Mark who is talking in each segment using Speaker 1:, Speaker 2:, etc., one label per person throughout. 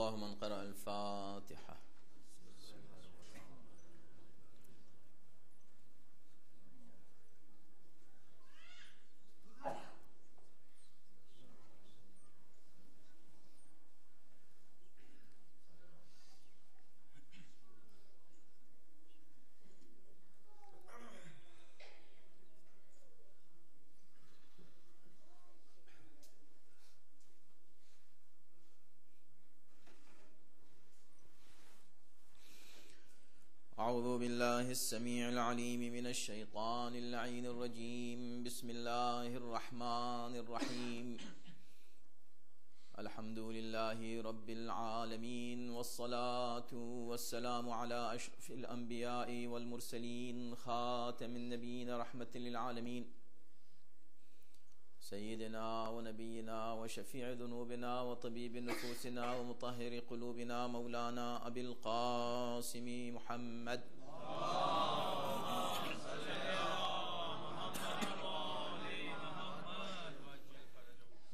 Speaker 1: الله من قرأ الفاتحة. أعوذ بالله السميع العليم من الشيطان اللعين الرجيم. بسم الله الرحمن الرحيم. الحمد لله رب العالمين، والصلاة والسلام على أشرف الأنبياء والمرسلين، خاتم النبيين رحمة للعالمين، سيدنا ونبينا وشفيع ذنوبنا وطبيب نفوسنا ومطهر قلوبنا مولانا أبي القاسم محمد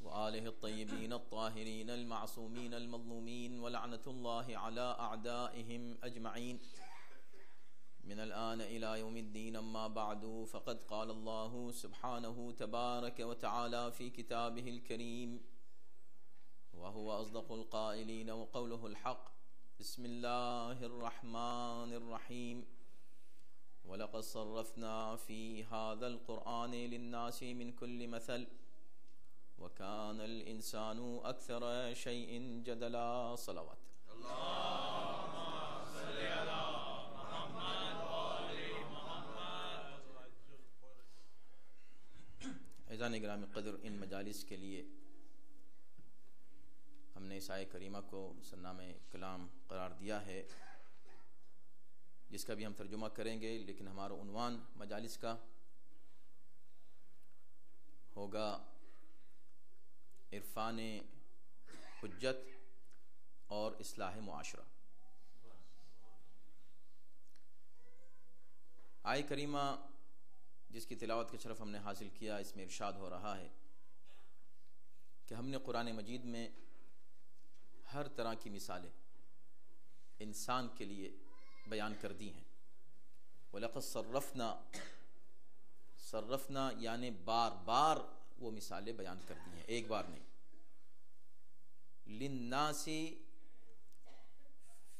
Speaker 1: وآله الطيبين الطاهرين المعصومين المظلومين، ولعنة الله على أعدائهم أجمعين من الآن إلى يوم الدين. أما بعد، فقد قال الله سبحانه تبارك وتعالى في كتابه الكريم وهو أصدق القائلين وقوله الحق. بسم الله الرحمن الرحيم. ولقد صرفنا في هذا القرآن للناس من كل مثل وكان الإنسان أكثر شيء جدلا. صلوات. عزیزان گرامی قدر، ان مجالس کے لیے ہم نے اس آیہ کریمہ کو سرنامہ کلام قرار دیا ہے، جس کا بھی ہم ترجمہ کریں گے، لیکن ہمارا عنوان مجالس کا ہوگا عرفان حجت اور اصلاح معاشرہ۔ آیہ کریمہ جس کی تلاوت کا شرف ہم نے حاصل کیا، اس میں ارشاد ہو رہا ہے کہ ہم نے قرآن مجید میں ہر طرح کی مثالیں انسان کے لیے بیان کر دی ہیں۔ وَلَقَدْ صرفنا یعنی بار بار وہ مثالیں بیان کر دی ہیں، ایک بار نہیں۔ لِلنَّاسِ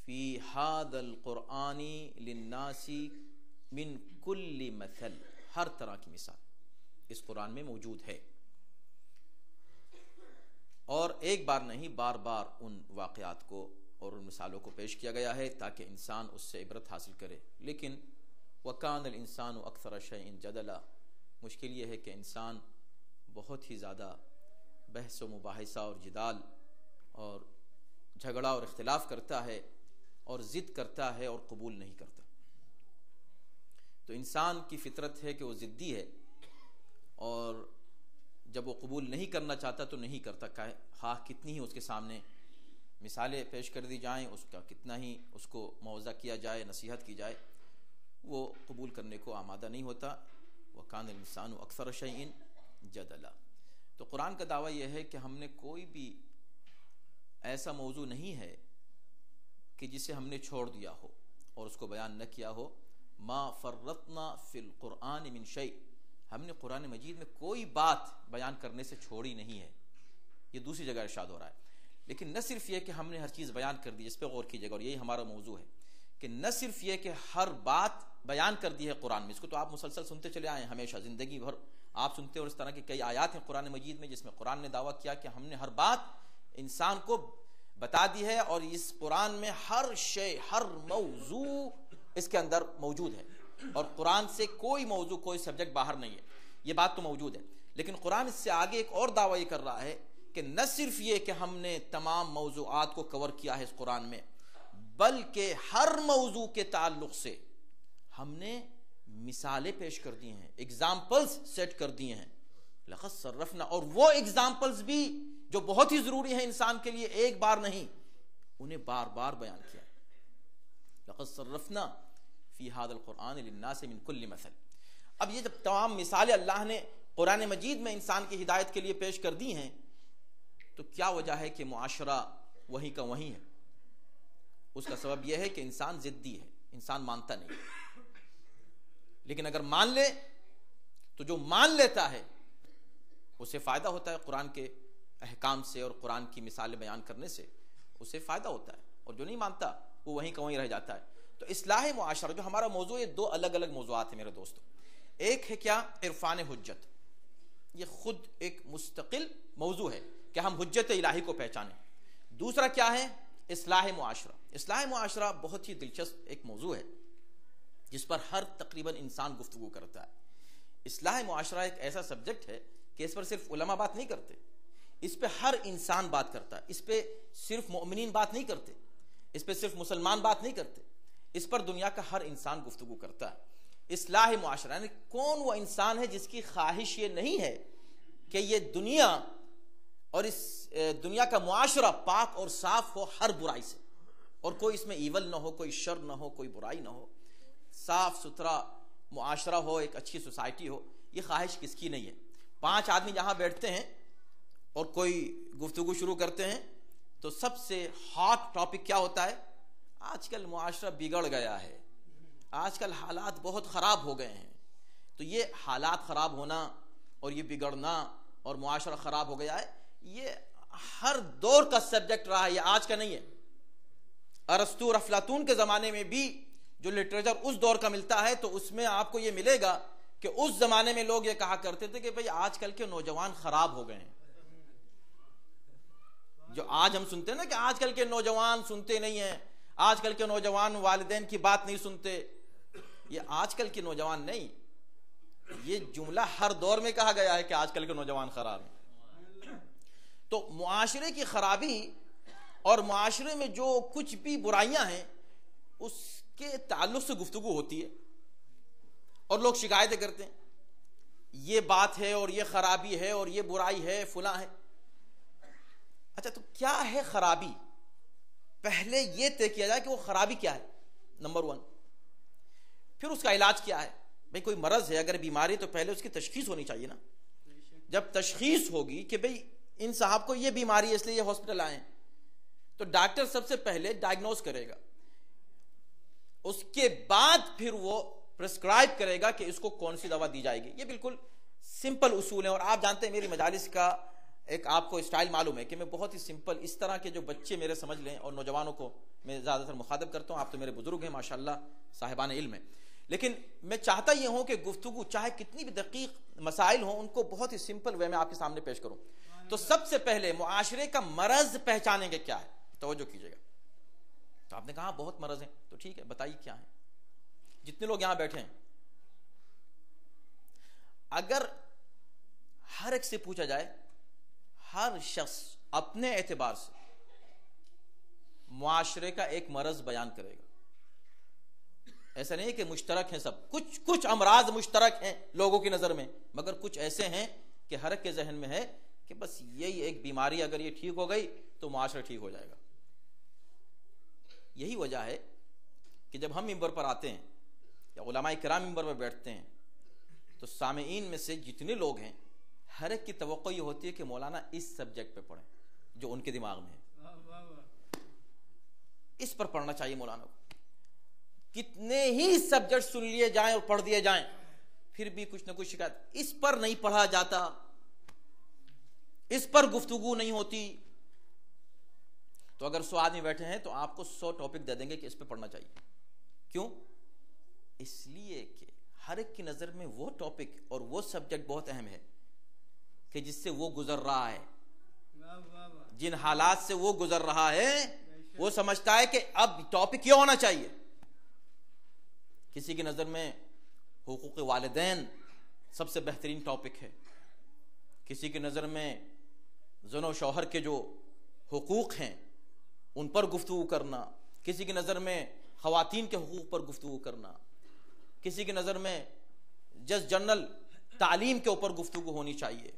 Speaker 1: فِي هَذَا الْقُرْآنِ لِلنَّاسِ مِن كُلِّ مَثَلٍ، ہر طرح کی مثال اس قرآن میں موجود ہے، اور ایک بار نہیں، بار بار ان واقعات کو اور ان مثالوں کو پیش کیا گیا ہے تاکہ انسان اس سے عبرت حاصل کرے۔ لیکن وَكَانَ الْإِنسَانُ أَكْثَرَ شَيْءٍ جَدَلًا، مشکل یہ ہے کہ انسان بہت ہی زیادہ بحث و مباحثہ اور جدال اور جھگڑا اور اختلاف کرتا ہے اور ضد کرتا ہے اور قبول نہیں کرتا۔ تو انسان کی فطرت ہے کہ وہ ضدی ہے، اور جب وہ قبول نہیں کرنا چاہتا تو نہیں کرتا، خواہ کتنی ہی اس کے سامنے مثالیں پیش کر دی جائیں، اس کا کتنا ہی اس کو موعظہ کیا جائے، نصیحت کی جائے، وہ قبول کرنے کو آمادہ نہیں ہوتا۔ وَكَانَ الْإِنسَانُ أَكْثَرَ شَيْءٍ جَدَلًا۔ تو قرآن کا دعویٰ یہ ہے کہ ہم نے کوئی بھی ایسا موضوع نہیں ہے کہ جسے ہم نے چھوڑ دیا ہو اور اس کو بیان نہ کیا ہو۔ ما فرطنا فی القرآن من شیء، ہم نے قرآن مجید میں کوئی بات بیان کرنے سے چھوڑی نہیں ہے، یہ دوسری جگہ ارشاد ہو رہا ہے۔ لیکن نہ صرف یہ کہ ہم نے ہر چیز بیان کر دی، اس پہ غور کیجیے گا، اور یہی ہمارا موضوع ہے کہ نہ صرف یہ کہ ہر بات بیان کر دی ہے قرآن میں، اس کو تو آپ مسلسل سنتے چلے آئے ہیں، ہمیشہ زندگی بھر آپ سنتے، اور اس طرح کی کئی آیات ہیں قرآن مجید میں جس میں قرآن نے دعویٰ کیا کہ ہم نے ہر بات انسان کو بتا دی ہے، اور اس قرآن میں ہر شے، ہر موضوع اس کے اندر موجود ہے، اور قرآن سے کوئی موضوع، کوئی سبجیکٹ باہر نہیں ہے، یہ بات تو موجود ہے۔ لیکن قرآن اس سے آگے ایک اور دعویٰ یہ کر رہا ہے کہ نہ صرف یہ کہ ہم نے تمام موضوعات کو کور کیا ہے اس قرآن میں، بلکہ ہر موضوع کے تعلق سے ہم نے مثالیں پیش کر دی ہیں، اگزامپلز سیٹ کر دیے ہیں۔ لقد صرفنا، اور وہ اگزامپلز بھی جو بہت ہی ضروری ہیں انسان کے لیے، ایک بار نہیں، انہیں بار بار بیان کیا۔ لقد صرفنا فی هذا القرآن للناس من كل مثل۔ اب یہ جب تمام مثالیں اللہ نے قرآن مجید میں انسان کی ہدایت کے لیے پیش کر دی ہیں، تو کیا وجہ ہے کہ معاشرہ وہیں کا وہیں ہے؟ اس کا سبب یہ ہے کہ انسان ضدی ہے، انسان مانتا نہیں. لیکن اگر مان لے تو جو مان لیتا ہے اسے فائدہ ہوتا ہے، قرآن کے احکام سے اور قرآن کی مثالیں بیان کرنے سے اسے فائدہ ہوتا ہے، اور جو نہیں مانتا وہ وہیں کا وہیں رہ جاتا ہے. تو اصلاح معاشرہ جو ہمارا موضوع ہے، دو الگ الگ موضوعات ہیں میرے دوستو. ایک ہے کیا؟ عرفان حجت. یہ خود ایک مستقل موضوع ہے کہ ہم حجت الہی کو پہچانیں. دوسرا کیا ہے؟ اصلاح معاشرہ. اصلاح معاشرہ بہت ہی دلچسپ ایک موضوع ہے جس پر ہر تقریباً انسان گفتگو کرتا ہے. اصلاح معاشرہ ایک ایسا سبجیکٹ ہے کہ اس پر صرف علماء بات نہیں کرتے، اس پہ ہر انسان بات کرتا ہے. اس پہ صرف مومنین بات نہیں کرتے، اس پہ صرف مسلمان بات نہیں کرتے، اس پر دنیا کا ہر انسان گفتگو کرتا ہے. اصلاح معاشرہ یعنی کون وہ انسان ہے جس کی خواہش یہ نہیں ہے کہ یہ دنیا اور اس دنیا کا معاشرہ پاک اور صاف ہو ہر برائی سے، اور کوئی اس میں ایول نہ ہو، کوئی شر نہ ہو، کوئی برائی نہ ہو، صاف ستھرا معاشرہ ہو، ایک اچھی سوسائٹی ہو. یہ خواہش کس کی نہیں ہے؟ 5 آدمی جہاں بیٹھتے ہیں اور کوئی گفتگو شروع کرتے ہیں تو سب سے ہاٹ ٹاپک کیا ہوتا ہے؟ آج کل معاشرہ بگڑ گیا ہے، آج کل حالات بہت خراب ہو گئے ہیں. تو یہ حالات خراب ہونا اور یہ بگڑنا اور معاشرہ خراب ہو گیا ہے، یہ ہر دور کا سبجیکٹ رہا ہے، یہ آج کا نہیں ہے. ارسطو اور افلاطون کے زمانے میں بھی جو لٹریچر اس دور کا ملتا ہے تو اس میں آپ کو یہ ملے گا کہ اس زمانے میں لوگ یہ کہا کرتے تھے کہ بھئی آج کل کے نوجوان خراب ہو گئے ہیں. جو آج ہم سنتے ہیں نا کہ آج کل کے نوجوان سنتے نہیں ہیں، آج کل کے نوجوان والدین کی بات نہیں سنتے، یہ آج کل کے نوجوان نہیں، یہ جملہ ہر دور میں کہا گیا ہے کہ آج کل کے نوجوان خراب ہیں. تو معاشرے کی خرابی اور معاشرے میں جو کچھ بھی برائیاں ہیں اس کے تعلق سے گفتگو ہوتی ہے، اور لوگ شکایتیں کرتے ہیں یہ بات ہے اور یہ خرابی ہے اور یہ برائی ہے فلاں ہے. اچھا تو کیا ہے خرابی؟ پہلے یہ طے کیا جائے کہ وہ خرابی کیا ہے، نمبر 1. پھر اس کا علاج کیا ہے. بھئی کوئی مرض ہے، اگر بیماری تو پہلے اس کی تشخیص ہونی چاہیے نا. جب تشخیص ہوگی کہ بھئی ان صاحب کو یہ بیماری ہے اس لیے یہ ہاسپٹل آئے ہیں، تو ڈاکٹر سب سے پہلے ڈائگنوز کرے گا، اس کے بعد پھر وہ پرسکرائب کرے گا کہ اس کو کون سی دوا دی جائے گی. یہ بالکل سمپل اصول ہیں، اور آپ جانتے ہیں میری مجالس کا ایک آپ کو اسٹائل معلوم ہے کہ میں بہت ہی سمپل اس طرح کے جو بچے میرے سمجھ لیں اور نوجوانوں کو میں زیادہ تر مخاطب کرتا ہوں. آپ تو میرے بزرگ ہیں ماشاءاللہ، صاحبان علم ہیں، لیکن میں چاہتا یہ ہوں کہ گفتگو چاہے کتنی بھی دقیق مسائل ہوں ان کو بہت ہی سمپل وے میں آپ کے سامنے پیش کروں. تو سب سے پہلے معاشرے کا مرض پہچانیں گے کیا ہے، توجہ کیجیے گا. تو آپ نے کہا بہت مرض ہیں، تو ٹھیک ہے بتائیے کیا ہے. جتنے لوگ یہاں بیٹھے ہیں اگر ہر ایک سے پوچھا جائے، ہر شخص اپنے اعتبار سے معاشرے کا ایک مرض بیان کرے گا. ایسا نہیں کہ مشترک ہیں سب، کچھ امراض مشترک ہیں لوگوں کی نظر میں، مگر کچھ ایسے ہیں کہ ہر ایک کے ذہن میں ہے کہ بس یہی ایک بیماری اگر یہ ٹھیک ہو گئی تو معاشرہ ٹھیک ہو جائے گا. یہی وجہ ہے کہ جب ہم منبر پر آتے ہیں یا علماء کرام منبر پر بیٹھتے ہیں تو سامعین میں سے جتنے لوگ ہیں ہر ایک کی توقع یہ ہوتی ہے کہ مولانا اس سبجیکٹ پہ پڑھیں جو ان کے دماغ میں ہے، اس پر پڑھنا چاہیے مولانا کو. کتنے ہی سبجیکٹ سن لیے جائیں اور پڑھ دیے جائیں پھر بھی کچھ نہ کچھ شکایت، اس پر نہیں پڑھا جاتا، اس پر گفتگو نہیں ہوتی. تو اگر 100 آدمی بیٹھے ہیں تو آپ کو 100 ٹاپک دے دیں گے کہ اس پہ پڑھنا چاہیے. کیوں؟ اس لیے کہ ہر ایک کی نظر میں وہ ٹاپک اور وہ سبجیکٹ بہت اہم ہے کہ جس سے وہ گزر رہا ہے، جن حالات سے وہ گزر رہا ہے وہ سمجھتا ہے کہ اب ٹاپک یہ ہونا چاہیے. کسی کی نظر میں حقوق والدین سب سے بہترین ٹاپک ہے، کسی کی نظر میں زن و شوہر کے جو حقوق ہیں ان پر گفتگو کرنا، کسی کی نظر میں خواتین کے حقوق پر گفتگو کرنا، کسی کی نظر میں جس جنرل تعلیم کے اوپر گفتگو ہونی چاہیے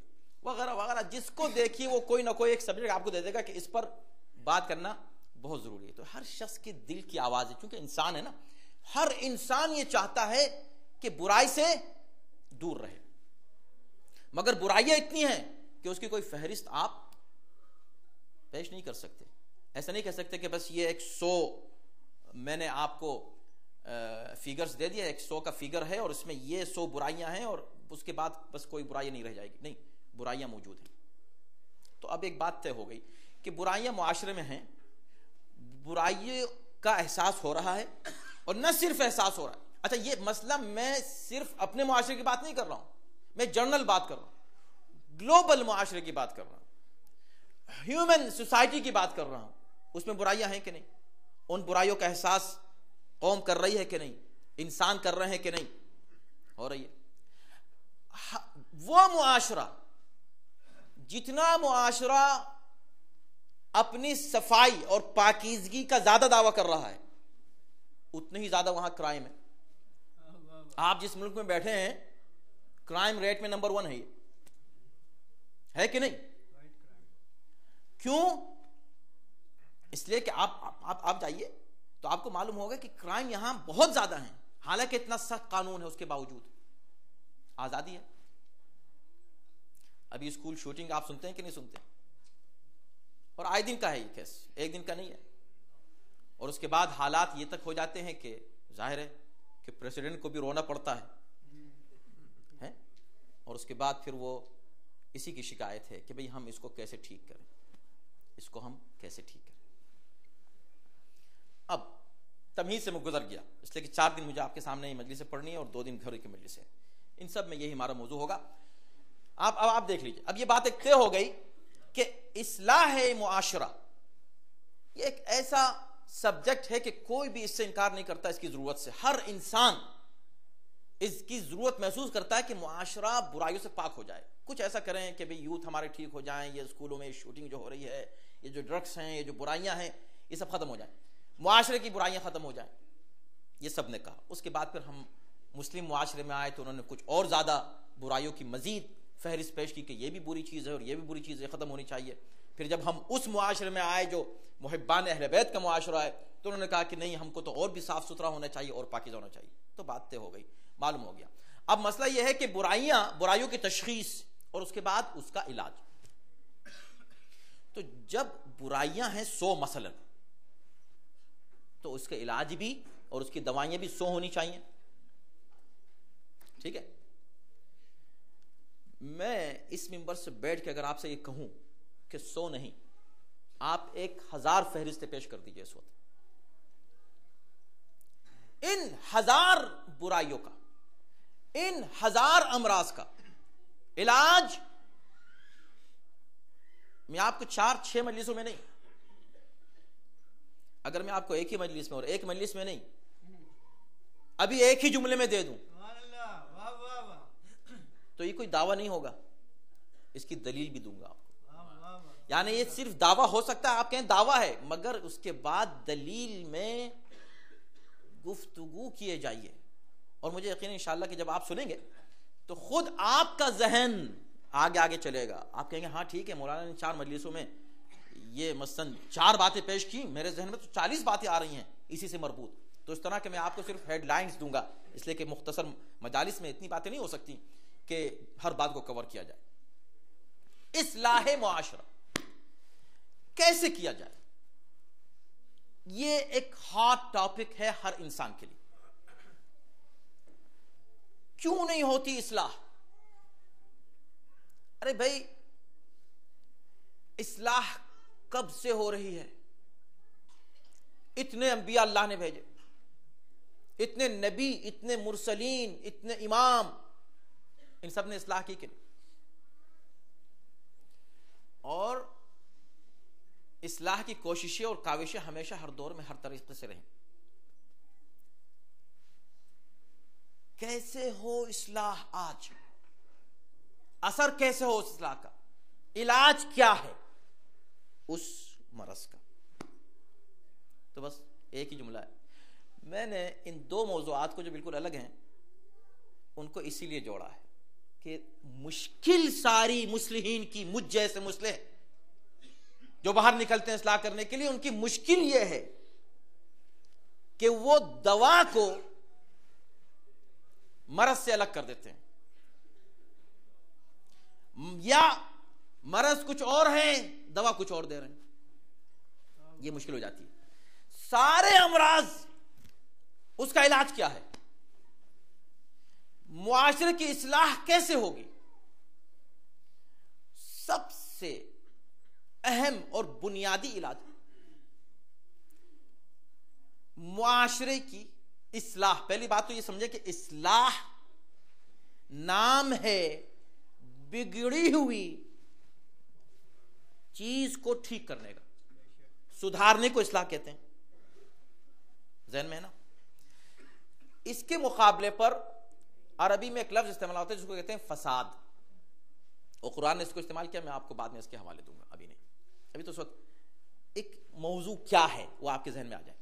Speaker 1: وغیرہ وغیرہ. جس کو دیکھیے وہ کوئی نہ کوئی ایک سبجیکٹ آپ کو دے دے گا کہ اس پر بات کرنا بہت ضروری ہے. تو ہر شخص کے دل کی آواز ہے، کیونکہ انسان ہے نا، ہر انسان یہ چاہتا ہے کہ برائی سے دور رہے، مگر برائیاں اتنی ہیں کہ اس کی کوئی فہرست آپ پیش نہیں کر سکتے. ایسا نہیں کہہ سکتے کہ بس یہ ایک 100 میں نے آپ کو فیگرز دے دیا، ایک 100 کا فیگر ہے اور اس میں یہ 100 برائیاں ہیں اور اس کے بعد بس کوئی برائی نہیں رہ جائے گی، نہیں، برائیاں موجود ہیں۔ تو اب ایک بات طے ہو گئی کہ برائیاں معاشرے میں ہیں، برائیوں کا احساس ہو رہا ہے، اور نہ صرف احساس ہو رہا ہے۔ اچھا، یہ مسئلہ میں صرف اپنے معاشرے کی بات نہیں کر رہا ہوں، میں جنرل بات کر رہا ہوں، گلوبل معاشرے کی بات کر رہا ہوں، ہیومن سوسائٹی کی بات کر رہا ہوں۔ اس میں برائیاں ہیں کہ نہیں؟ ان برائیوں کا احساس قوم کر رہی ہے کہ نہیں؟ انسان کر رہے ہیں کہ نہیں؟ ہو رہی ہے۔ وہ معاشرہ، جتنا معاشرہ اپنی صفائی اور پاکیزگی کا زیادہ دعویٰ کر رہا ہے، اتنے ہی زیادہ وہاں کرائم ہے۔ آپ جس ملک میں بیٹھے ہیں، کرائم ریٹ میں نمبر 1 ہے، یہ ہے کہ نہیں؟ کیوں؟ اس لیے کہ آپ جائیے تو آپ کو معلوم ہوگا کہ کرائم یہاں بہت زیادہ ہیں، حالانکہ اتنا سخت قانون ہے، اس کے باوجود آزادی ہے۔ ابھی اسکول شوٹنگ آپ سنتے ہیں کہ نہیں سنتے؟ اور آئے دن کا ہے یہ کیس، ایک دن کا نہیں ہے۔ اور اس کے بعد حالات یہ تک ہو جاتے ہیں کہ ظاہر ہے کہ پریزیڈنٹ کو بھی رونا پڑتا ہے، اور اس کے بعد پھر وہ اسی کی شکایت ہے کہ بھئی ہم اس کو کیسے ٹھیک کریں، اس کو ہم کیسے ٹھیک کریں۔ اب تمیز سے میں گزر گیا، اس لیے کہ 4 دن مجھے آپ کے سامنے یہ مجلس سے پڑھنی ہے اور 2 دن گھر کی مجلس ہے، ان سب میں یہی ہمارا موضوع ہوگا۔ اب آپ دیکھ لیجئے، اب یہ بات ایک طے ہو گئی کہ اصلاح معاشرہ یہ ایک ایسا سبجیکٹ ہے کہ کوئی بھی اس سے انکار نہیں کرتا، اس کی ضرورت سے ہر انسان اس کی ضرورت محسوس کرتا ہے کہ معاشرہ برائیوں سے پاک ہو جائے، کچھ ایسا کریں کہ بھئی یوتھ ہمارے ٹھیک ہو جائیں، یہ اسکولوں میں شوٹنگ جو ہو رہی ہے، یہ جو ڈرگس ہیں، یہ جو برائیاں ہیں، یہ سب ختم ہو جائیں، معاشرے کی برائیاں ختم ہو جائیں، یہ سب نے کہا۔ اس کے بعد پھر ہم مسلم معاشرے میں آئے تو انہوں نے کچھ اور زیادہ برائیوں کی مزید فہرست پیش کی کہ یہ بھی بری چیز ہے اور یہ بھی بری چیز ہے، ختم ہونی چاہیے۔ پھر جب ہم اس معاشرے میں آئے جو محبان اہل بیت کا معاشرہ ہے تو انہوں نے کہا کہ نہیں، ہم کو تو اور بھی صاف ستھرا ہونا چاہیے اور پاکیزہ ہونا چاہیے، تو بات طے ہو گئی، معلوم ہو گیا۔ اب مسئلہ یہ ہے کہ برائیوں کی تشخیص اور اس کے بعد اس کا علاج۔ تو جب برائیاں ہیں 100 مثلا، تو اس کا علاج بھی اور اس کی دوائیاں بھی 100 ہونی چاہیے، ٹھیک ہے؟ میں اس منبر سے بیٹھ کے اگر آپ سے یہ کہوں کہ 100 نہیں، آپ 1000 فہرستیں پیش کر دیجئے اس وقت، ان 1000 برائیوں کا، ان 1000 امراض کا علاج میں آپ کو 4-6 مجلسوں میں نہیں، اگر میں آپ کو ایک ہی مجلس میں اور ایک مجلس میں نہیں، ابھی ایک ہی جملے میں دے دوں تو یہ کوئی دعویٰ نہیں ہوگا، اس کی دلیل بھی دوں گا آپ کو۔ یعنی یہ صرف دعویٰ ہو سکتا ہے، آپ کہیں دعویٰ ہے، مگر اس کے بعد دلیل میں گفتگو کیے جائیے، اور مجھے یقین ہے انشاءاللہ کہ جب آپ سنیں گے تو خود آپ کا ذہن آگے چلے گا، آپ کہیں گے ہاں ٹھیک ہے، مولانا نے 4 مجلسوں میں یہ مثلاً 4 باتیں پیش کی، میرے ذہن میں تو 40 باتیں آ رہی ہیں اسی سے مربوط۔ تو اس طرح کہ میں آپ کو صرف ہیڈ لائنز دوں گا، اس لیے کہ مختصر مجالس میں اتنی باتیں نہیں ہو سکتی کہ ہر بات کو کور کیا جائے۔ اصلاح معاشرہ کیسے کیا جائے، یہ ایک ہاٹ ٹاپک ہے ہر انسان کے لیے۔ کیوں نہیں ہوتی اصلاح؟ ارے بھائی، اصلاح کب سے ہو رہی ہے؟ اتنے انبیاء اللہ نے بھیجے، اتنے نبی، اتنے مرسلین، اتنے امام، ان سب نے اصلاح کی کہ نہیں؟ اور اصلاح کی کوششیں اور کاوشیں ہمیشہ ہر دور میں ہر طریقے سے رہیں۔ کیسے ہو اصلاح آج؟ اثر کیسے ہو اصلاح کا؟ علاج کیا ہے اس مرض کا؟ تو بس ایک ہی جملہ ہے۔ میں نے ان 2 موضوعات کو جو بالکل الگ ہیں ان کو اسی لیے جوڑا ہے کہ مشکل ساری مصلحین کی، مجھ جیسے مصلح جو باہر نکلتے ہیں اصلاح کرنے کے لیے، ان کی مشکل یہ ہے کہ وہ دوا کو مرض سے الگ کر دیتے ہیں، یا مرض کچھ اور ہے، دوا کچھ اور دے رہے ہیں، یہ مشکل ہو جاتی ہے۔ سارے امراض اس کا علاج کیا ہے؟ معاشرے کی اصلاح کیسے ہوگی؟ سب سے اہم اور بنیادی علاج معاشرے کی اصلاح. پہلی بات تو یہ سمجھے کہ اصلاح نام ہے بگڑی ہوئی چیز کو ٹھیک کرنے کا. سدھارنے کو اصلاح کہتے ہیں. ذہن میں ہے نا؟ اس کے مقابلے پر عربی میں ایک لفظ استعمال ہوتا ہے جس کو کہتے ہیں فساد، اور قرآن نے اس کو استعمال کیا. میں آپ کو بعد میں اس کے حوالے دوں گا، ابھی نہیں. ابھی تو اس وقت ایک موضوع کیا ہے وہ آپ کے ذہن میں آ جائے.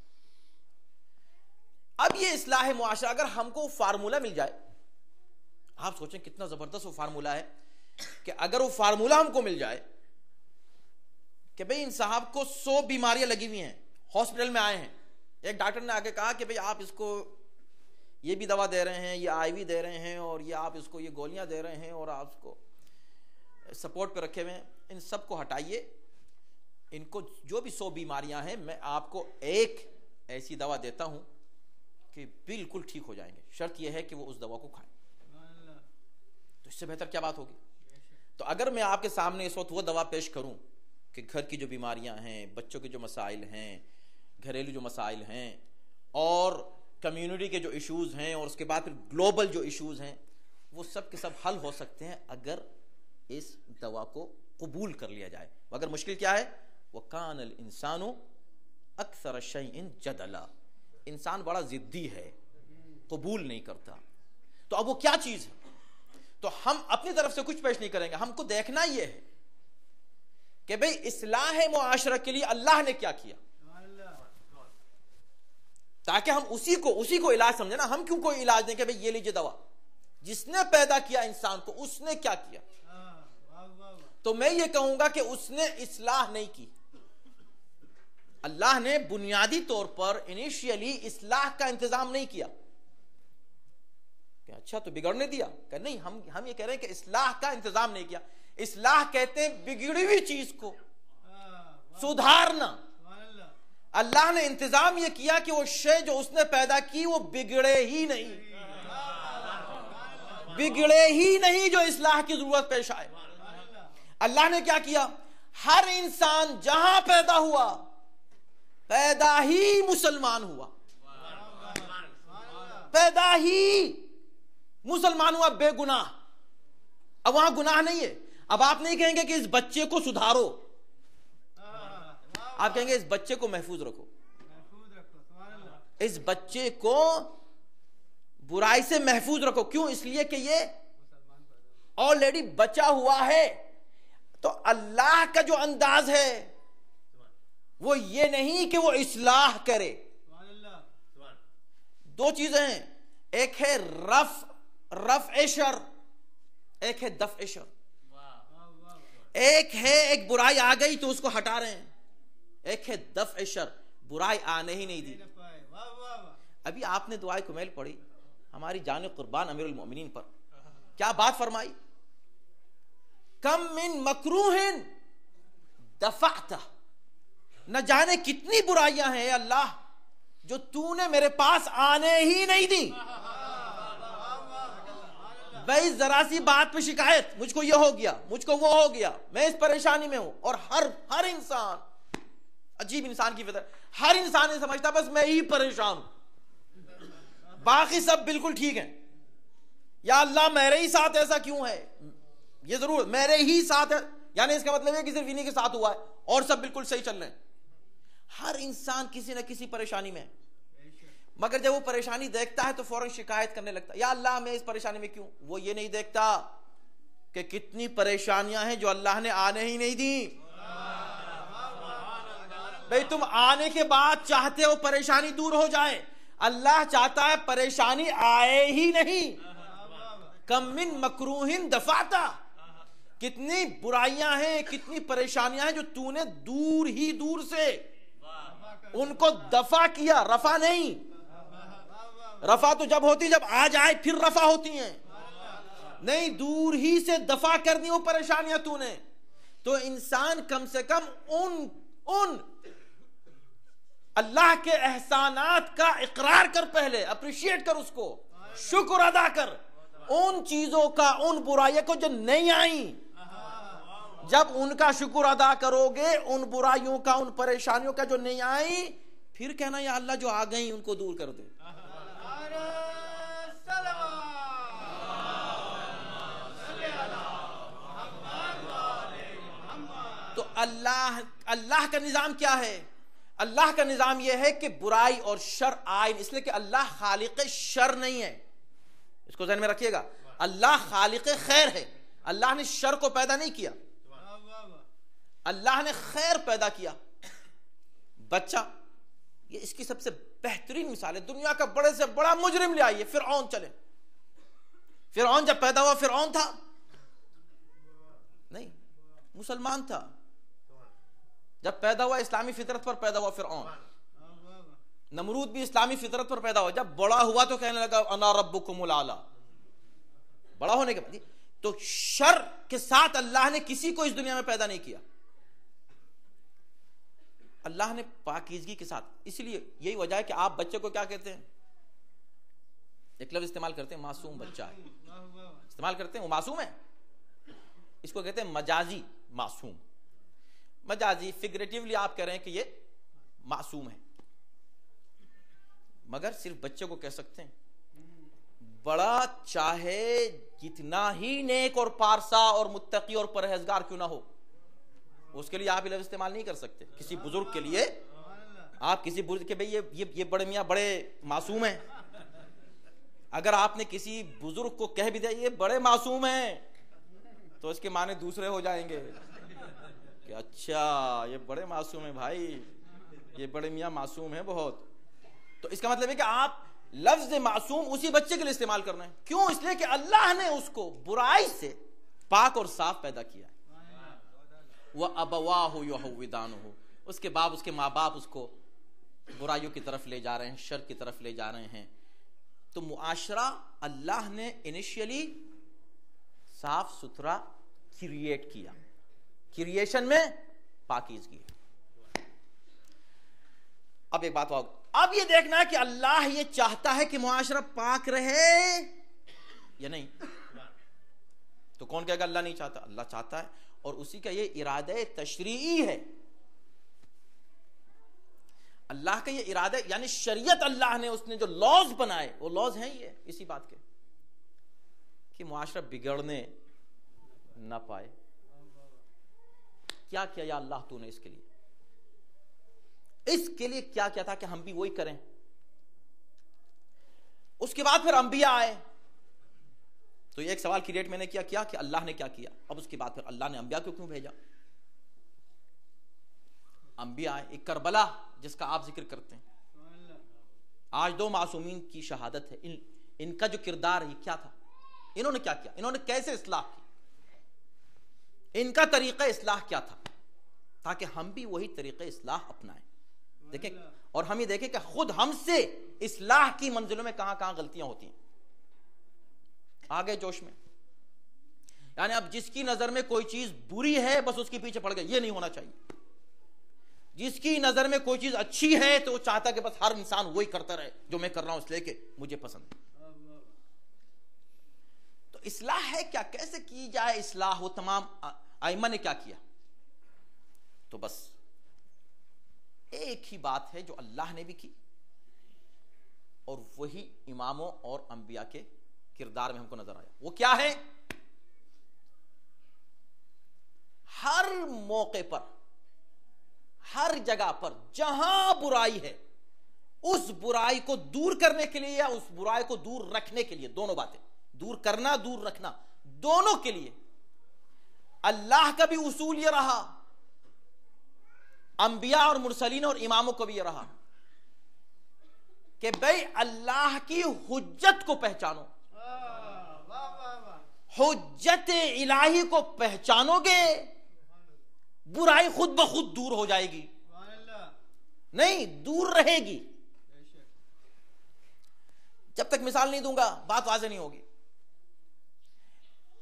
Speaker 1: اب یہ اصلاح معاشرہ، اگر ہم کو فارمولہ مل جائے، آپ سوچیں کتنا زبردست وہ فارمولہ ہے کہ اگر وہ فارمولہ ہم کو مل جائے کہ بھئی ان صاحب کو 100 بیماریاں لگی ہوئی ہیں، ہاسپٹل میں آئے ہیں، ایک ڈاکٹر نے آگے کہا کہ بھئی آپ اس کو یہ بھی دوا دے رہے ہیں، یہ آئی وی دے رہے ہیں، اور یہ آپ اس کو یہ گولیاں دے رہے ہیں، اور آپ اس کو سپورٹ پہ رکھے ہوئے ہیں، ان سب کو ہٹائیے، ان کو جو بھی 100 بیماریاں ہیں میں آپ کو ایک ایسی دوا دیتا ہوں کہ بالکل ٹھیک ہو جائیں گے، شرط یہ ہے کہ وہ اس دوا کو کھائیں. تو اس سے بہتر کیا بات ہوگی؟ تو اگر میں آپ کے سامنے اس وقت وہ دوا پیش کروں کہ گھر کی جو بیماریاں ہیں، بچوں کے جو مسائل ہیں، گھریلو جو مسائل ہیں، اور کمیونٹی کے جو ایشوز ہیں، اور اس کے بعد پھر گلوبل جو ایشوز ہیں، وہ سب کے سب حل ہو سکتے ہیں اگر اس دوا کو قبول کر لیا جائے. مگر مشکل کیا ہے؟ وَكَانَ الْإِنسَانُ أَكْثَرَ شَيْءٍ جَدَلًا. انسان بڑا ضدی ہے، قبول نہیں کرتا. تو اب وہ کیا چیز ہے؟ تو ہم اپنی طرف سے کچھ پیش نہیں کریں گے. ہم کو دیکھنا یہ ہے کہ بھئی اصلاح معاشرہ کے لیے اللہ نے کیا کیا، تاکہ ہم اسی کو علاج سمجھیں نا. ہم کیوں کوئی علاج دیں کہ بھئی یہ لیجئے دوا؟ جس نے پیدا کیا انسان کو، اس نے کیا کیا؟ تو میں یہ کہوں گا کہ اس نے اصلاح نہیں کی. اللہ نے بنیادی طور پر انیشیلی اصلاح کا انتظام نہیں کیا. کہ اچھا تو بگڑنے دیا؟ کہ نہیں، ہم یہ کہہ رہے ہیں کہ اصلاح کا انتظام نہیں کیا. اصلاح کہتے ہیں بگڑی ہوئی چیز کو سدھارنا. اللہ نے انتظام یہ کیا کہ وہ شے جو اس نے پیدا کی وہ بگڑے ہی نہیں جو اصلاح کی ضرورت پیش آئے. اللہ نے کیا کیا؟ ہر انسان جہاں پیدا ہوا، پیدا ہی مسلمان ہوا، پیدا ہی مسلمان ہوا بے گناہ. اب وہاں گناہ نہیں ہے. اب آپ نہیں کہیں گے کہ اس بچے کو سدھارو، آپ کہیں گے اس بچے کو محفوظ رکھو، اس بچے کو برائی سے محفوظ رکھو. کیوں؟ اس لیے کہ یہ آلریڈی بچا ہوا ہے. تو اللہ کا جو انداز ہے وہ یہ نہیں کہ وہ اصلاح کرے. دو چیزیں ہیں، ایک ہے رفع شر، ایک ہے دفع شر. ایک ہے ایک برائی آ گئی تو اس کو ہٹا رہے ہیں، ایک ہے دفع شر، برائی آنے ہی نہیں دی. ابھی آپ نے دعائے کمیل پڑھی ہماری جان قربان امیر المؤمنین پر، کیا بات فرمائی؟ کم من مکروہ دفعتہ، نہ جانے کتنی برائیاں ہیں اللہ جو تو نے میرے پاس آنے ہی نہیں دی. بھائی ذرا سی بات پہ شکایت، مجھ کو یہ ہو گیا، مجھ کو وہ ہو گیا، میں اس پریشانی میں ہوں. اور ہر انسان، عجیب انسان کی فطرت، ہر انسان یہ سمجھتا بس میں ہی پریشان ہوں، باقی سب بالکل ٹھیک ہیں. یا اللہ میرے ہی ساتھ ایسا کیوں ہے؟ یہ ضرور میرے ہی ساتھ ہے، یعنی اس کا مطلب ہے کہ صرف انہی کے ساتھ ہوا ہے اور سب بالکل صحیح چل رہے ہیں. ہر انسان کسی نہ کسی پریشانی میں، مگر جب وہ پریشانی دیکھتا ہے تو فوراً شکایت کرنے لگتا ہے، یا اللہ میں اس پریشانی میں کیوں؟ وہ یہ نہیں دیکھتا کہ کتنی پریشانیاں ہیں جو اللہ نے آنے ہی نہیں دی. بھئی تم آنے کے بعد چاہتے ہو پریشانی دور ہو جائے، اللہ چاہتا ہے پریشانی آئے ہی نہیں. کم من مکروہ دفعتہ، کتنی برائیاں ہیں، کتنی پریشانیاں ہیں جو تو نے دور سے ان کو دفع کیا، رفع نہیں. رفع تو جب ہوتی جب آ جائے پھر رفع ہوتی ہیں، نہیں دور ہی سے دفع کرنی وہ پریشانیاں تو نے. تو انسان کم سے کم ان اللہ کے احسانات کا اقرار کر، پہلے اپریشیٹ کر، اس کو شکر ادا کر، ان چیزوں کا، ان برائیوں کو جو نہیں آئیں، جب ان کا شکر ادا کرو گے، ان برائیوں کا، ان پریشانیوں کا جو نہیں آئیں، پھر کہنا یا اللہ جو آ گئیں ان کو دور کر دے۔ تو اللہ کا نظام کیا ہے؟ اللہ کا نظام یہ ہے کہ برائی اور شر آئے، اس لیے کہ اللہ خالق شر نہیں ہے، اس کو ذہن میں رکھیے گا۔ اللہ خالق خیر ہے، اللہ نے شر کو پیدا نہیں کیا، اللہ نے خیر پیدا کیا۔ بچہ، یہ اس کی سب سے بہترین مثال ہے، دنیا کا بڑے سے بڑا مجرم لے آئیے، فرعون چلے۔ فرعون جب پیدا ہوا، فرعون تھا نہیں، مسلمان تھا۔ جب پیدا ہوا اسلامی فطرت پر پیدا ہوا فرعون۔ نمرود بھی اسلامی فطرت پر پیدا ہوا، جب بڑا ہوا تو کہنے لگا انا ربکم الاعلی۔ بڑا ہونے کے بعد تو شر کے ساتھ اللہ نے کسی کو اس دنیا میں پیدا نہیں کیا، اللہ نے پاکیزگی کے ساتھ۔ اس لیے یہی وجہ ہے کہ آپ بچے کو کیا کہتے ہیں؟ ایک لفظ استعمال کرتے ہیں، معصوم بچہ ہے، استعمال کرتے ہیں، وہ معصوم ہے۔ اس کو کہتے ہیں مجازی معصوم، مجازی فگریٹیولی آپ کہہ رہے ہیں کہ یہ معصوم ہے، مگر صرف بچے کو کہہ سکتے ہیں۔ بڑا چاہے جتنا ہی نیک اور پارسا اور متقی اور پرہیزگار کیوں نہ ہو، اس کے لیے آپ یہ لفظ استعمال نہیں کر سکتے۔ کسی بزرگ کے لیے آپ کسی بزرگ کہ بھئی یہ بڑے میاں بڑے معصوم ہیں، اگر آپ نے کسی بزرگ کو کہہ بھی دیا یہ بڑے معصوم ہیں تو اس کے معنی دوسرے ہو جائیں گے کہ اچھا یہ بڑے معصوم ہیں بھائی، یہ بڑے میاں معصوم ہیں بہت۔ تو اس کا مطلب ہے کہ آپ لفظ معصوم اسی بچے کے لیے استعمال کرنا ہے۔ کیوں؟ اس لیے کہ اللہ نے اس کو برائی سے پاک اور صاف پیدا کیا ہے۔ وَأَبَوَاهُ يُحَوِّدَانُهُ، اس کے بعد اس کے ماں باپ اس کو برائیوں کی طرف لے جا رہے ہیں، شر کی طرف لے جا رہے ہیں۔ تو معاشرہ اللہ نے انیشیلی صاف ستھرا کریٹ کیا، کریشن میں پاکیزگی۔ اب ایک بات ہوگا، اب یہ دیکھنا ہے کہ اللہ یہ چاہتا ہے کہ معاشرہ پاک رہے یا نہیں۔ تو کون کہے گا اللہ نہیں چاہتا؟ اللہ چاہتا ہے، اور اسی کا یہ ارادہ تشریعی ہے۔ اللہ کا یہ ارادہ، یعنی شریعت اللہ نے، اس نے جو لاز بنائے وہ لاز ہیں یہ اسی بات کے کہ معاشرہ بگڑنے نہ پائے۔ کیا کیا یا اللہ تو نے اس کے لیے؟ اس کے لیے کیا کیا تھا کہ ہم بھی وہی کریں؟ اس کے بعد پھر انبیاء آئے، تو یہ ایک سوال کریٹ میں نے کیا کہ اللہ نے کیا کیا؟ اب اس کے بعد پھر اللہ نے انبیاء کو کیوں بھیجا؟ انبیاء آئے، ایک کربلا جس کا آپ ذکر کرتے ہیں، آج 2 معصومین کی شہادت ہے۔ ان کا جو کردار ہے یہ کیا تھا؟ انہوں نے کیا کیا؟ انہوں نے کیسے اصلاح کی؟ ان کا طریقہ اصلاح کیا تھا؟ تاکہ ہم بھی وہی طریقہ اصلاح اپنائیں۔ دیکھیں، اور ہم یہ دیکھیں کہ خود ہم سے اصلاح کی منزلوں میں کہاں کہاں غلطیاں ہوتی ہیں۔ آگے جوش میں، یعنی اب جس کی نظر میں کوئی چیز بری ہے بس اس کے پیچھے پڑ گئے، یہ نہیں ہونا چاہیے۔ جس کی نظر میں کوئی چیز اچھی ہے تو وہ چاہتا ہے کہ بس ہر انسان وہی کرتا رہے جو میں کر رہا ہوں، اس لیے کہ مجھے پسند ہے۔ تو اصلاح ہے کیا؟ کیسے کی جائے اصلاح؟ وہ تمام ائمہ نے کیا کیا؟ تو بس ایک ہی بات ہے جو اللہ نے بھی کی، اور وہی اماموں اور انبیاء کے کردار میں ہم کو نظر آیا۔ وہ کیا ہے؟ ہر موقع پر، ہر جگہ پر جہاں برائی ہے، اس برائی کو دور کرنے کے لیے یا اس برائی کو دور رکھنے کے لیے، دونوں باتیں، دور کرنا دور رکھنا، دونوں کے لیے اللہ کا بھی اصول یہ رہا، انبیاء اور مرسلین اور اماموں کو بھی یہ رہا کہ بھئی اللہ کی حجت کو پہچانو۔ حجت الہی کو پہچانو گے، برائی خود بخود دور ہو جائے گی، نہیں دور رہے گی۔ جب تک مثال نہیں دوں گا بات واضح نہیں ہوگی۔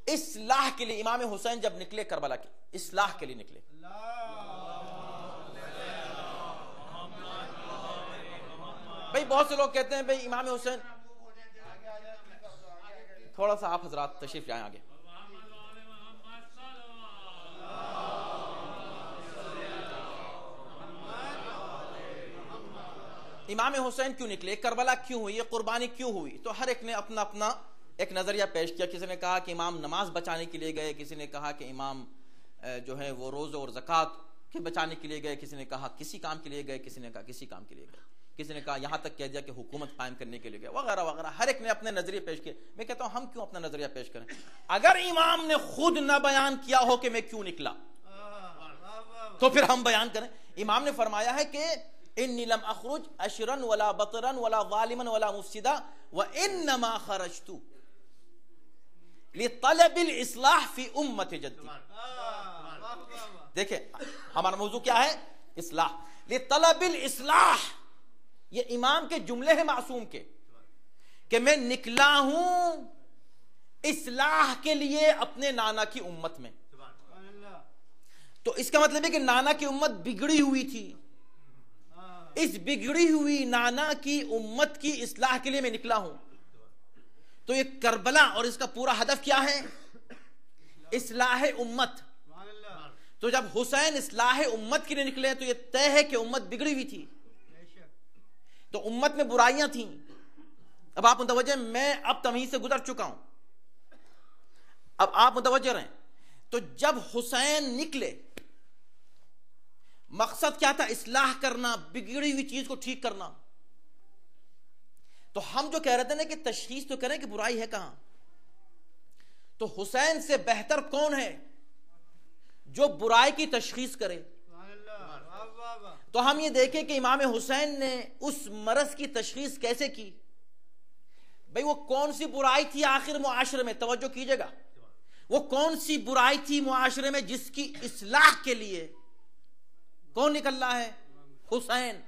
Speaker 1: اصلاح کے لیے امام حسین جب نکلے کربلا کی اصلاح کے لیے نکلے، بہت سے لوگ کہتے ہیں بھئی امام حسین، تھوڑا سا آپ حضرات تشریف لائیں آگے. امام حسین کیوں نکلے، کربلا کیوں ہوئی، یہ قربانی کیوں ہوئی؟ تو ہر ایک نے اپنا اپنا ایک نظریہ پیش کیا. کسی نے کہا کہ امام نماز بچانے کے لیے گئے، کسی نے کہا کہ امام جو ہے وہ روزہ اور زکوٰۃ کے بچانے کے لیے گئے، کسی نے کہا کسی کام کے لیے گئے، کسی نے کہا کسی کام کے لیے گئے، کسی نے کہا یہاں تک کہہ دیا کہ حکومت قائم کرنے کے لیے گئے، وغیرہ وغیرہ. ہر ایک نے اپنے نظریے پیش کیے. میں کہتا ہوں ہم کیوں اپنا نظریہ پیش کریں؟ اگر امام نے خود نہ بیان کیا ہو کہ میں کیوں نکلا تو پھر ہم بیان کریں. امام نے فرمایا ہے کہ انی لم اخرج اشرا ولا بطرا ولا ظالما ولا مفسدا وانما خرجت لطلب الاصلاح فی امت جدی. دیکھیں ہمارا موضوع کیا ہے؟ اصلاح. لطلب الاصلاح، یہ امام کے جملے ہیں معصوم کے کہ میں نکلا ہوں اصلاح کے لیے اپنے نانا کی امت میں. تو اس کا مطلب ہے کہ نانا کی امت بگڑی ہوئی تھی، اس بگڑی ہوئی نانا کی امت کی اصلاح کے لیے میں نکلا ہوں. تو یہ کربلا اور اس کا پورا ہدف کیا ہے؟ اصلاح امت. تو جب حسین اصلاح امت کے لیے نکلے تو یہ طے ہے کہ امت بگڑی ہوئی تھی، تو امت میں برائیاں تھیں. اب آپ متوجہ، میں اب تمہید سے گزر چکا ہوں، اب آپ متوجہ رہیں. تو جب حسین نکلے مقصد کیا تھا؟ اصلاح کرنا، بگڑی ہوئی چیز کو ٹھیک کرنا. تو ہم جو کہہ رہے تھے نا کہ تشخیص تو کریں کہ برائی ہے کہاں. تو حسین سے بہتر کون ہے جو برائی کی تشخیص کرے؟ تو ہم یہ دیکھیں کہ امام حسین نے اس مرض کی تشخیص کیسے کی. بھئی وہ کون سی برائی تھی آخر معاشرے میں؟ توجہ کیجئے گا، وہ کون سی برائی تھی معاشرے میں جس کی اصلاح کے لیے کون نکل رہا ہے؟ حسین.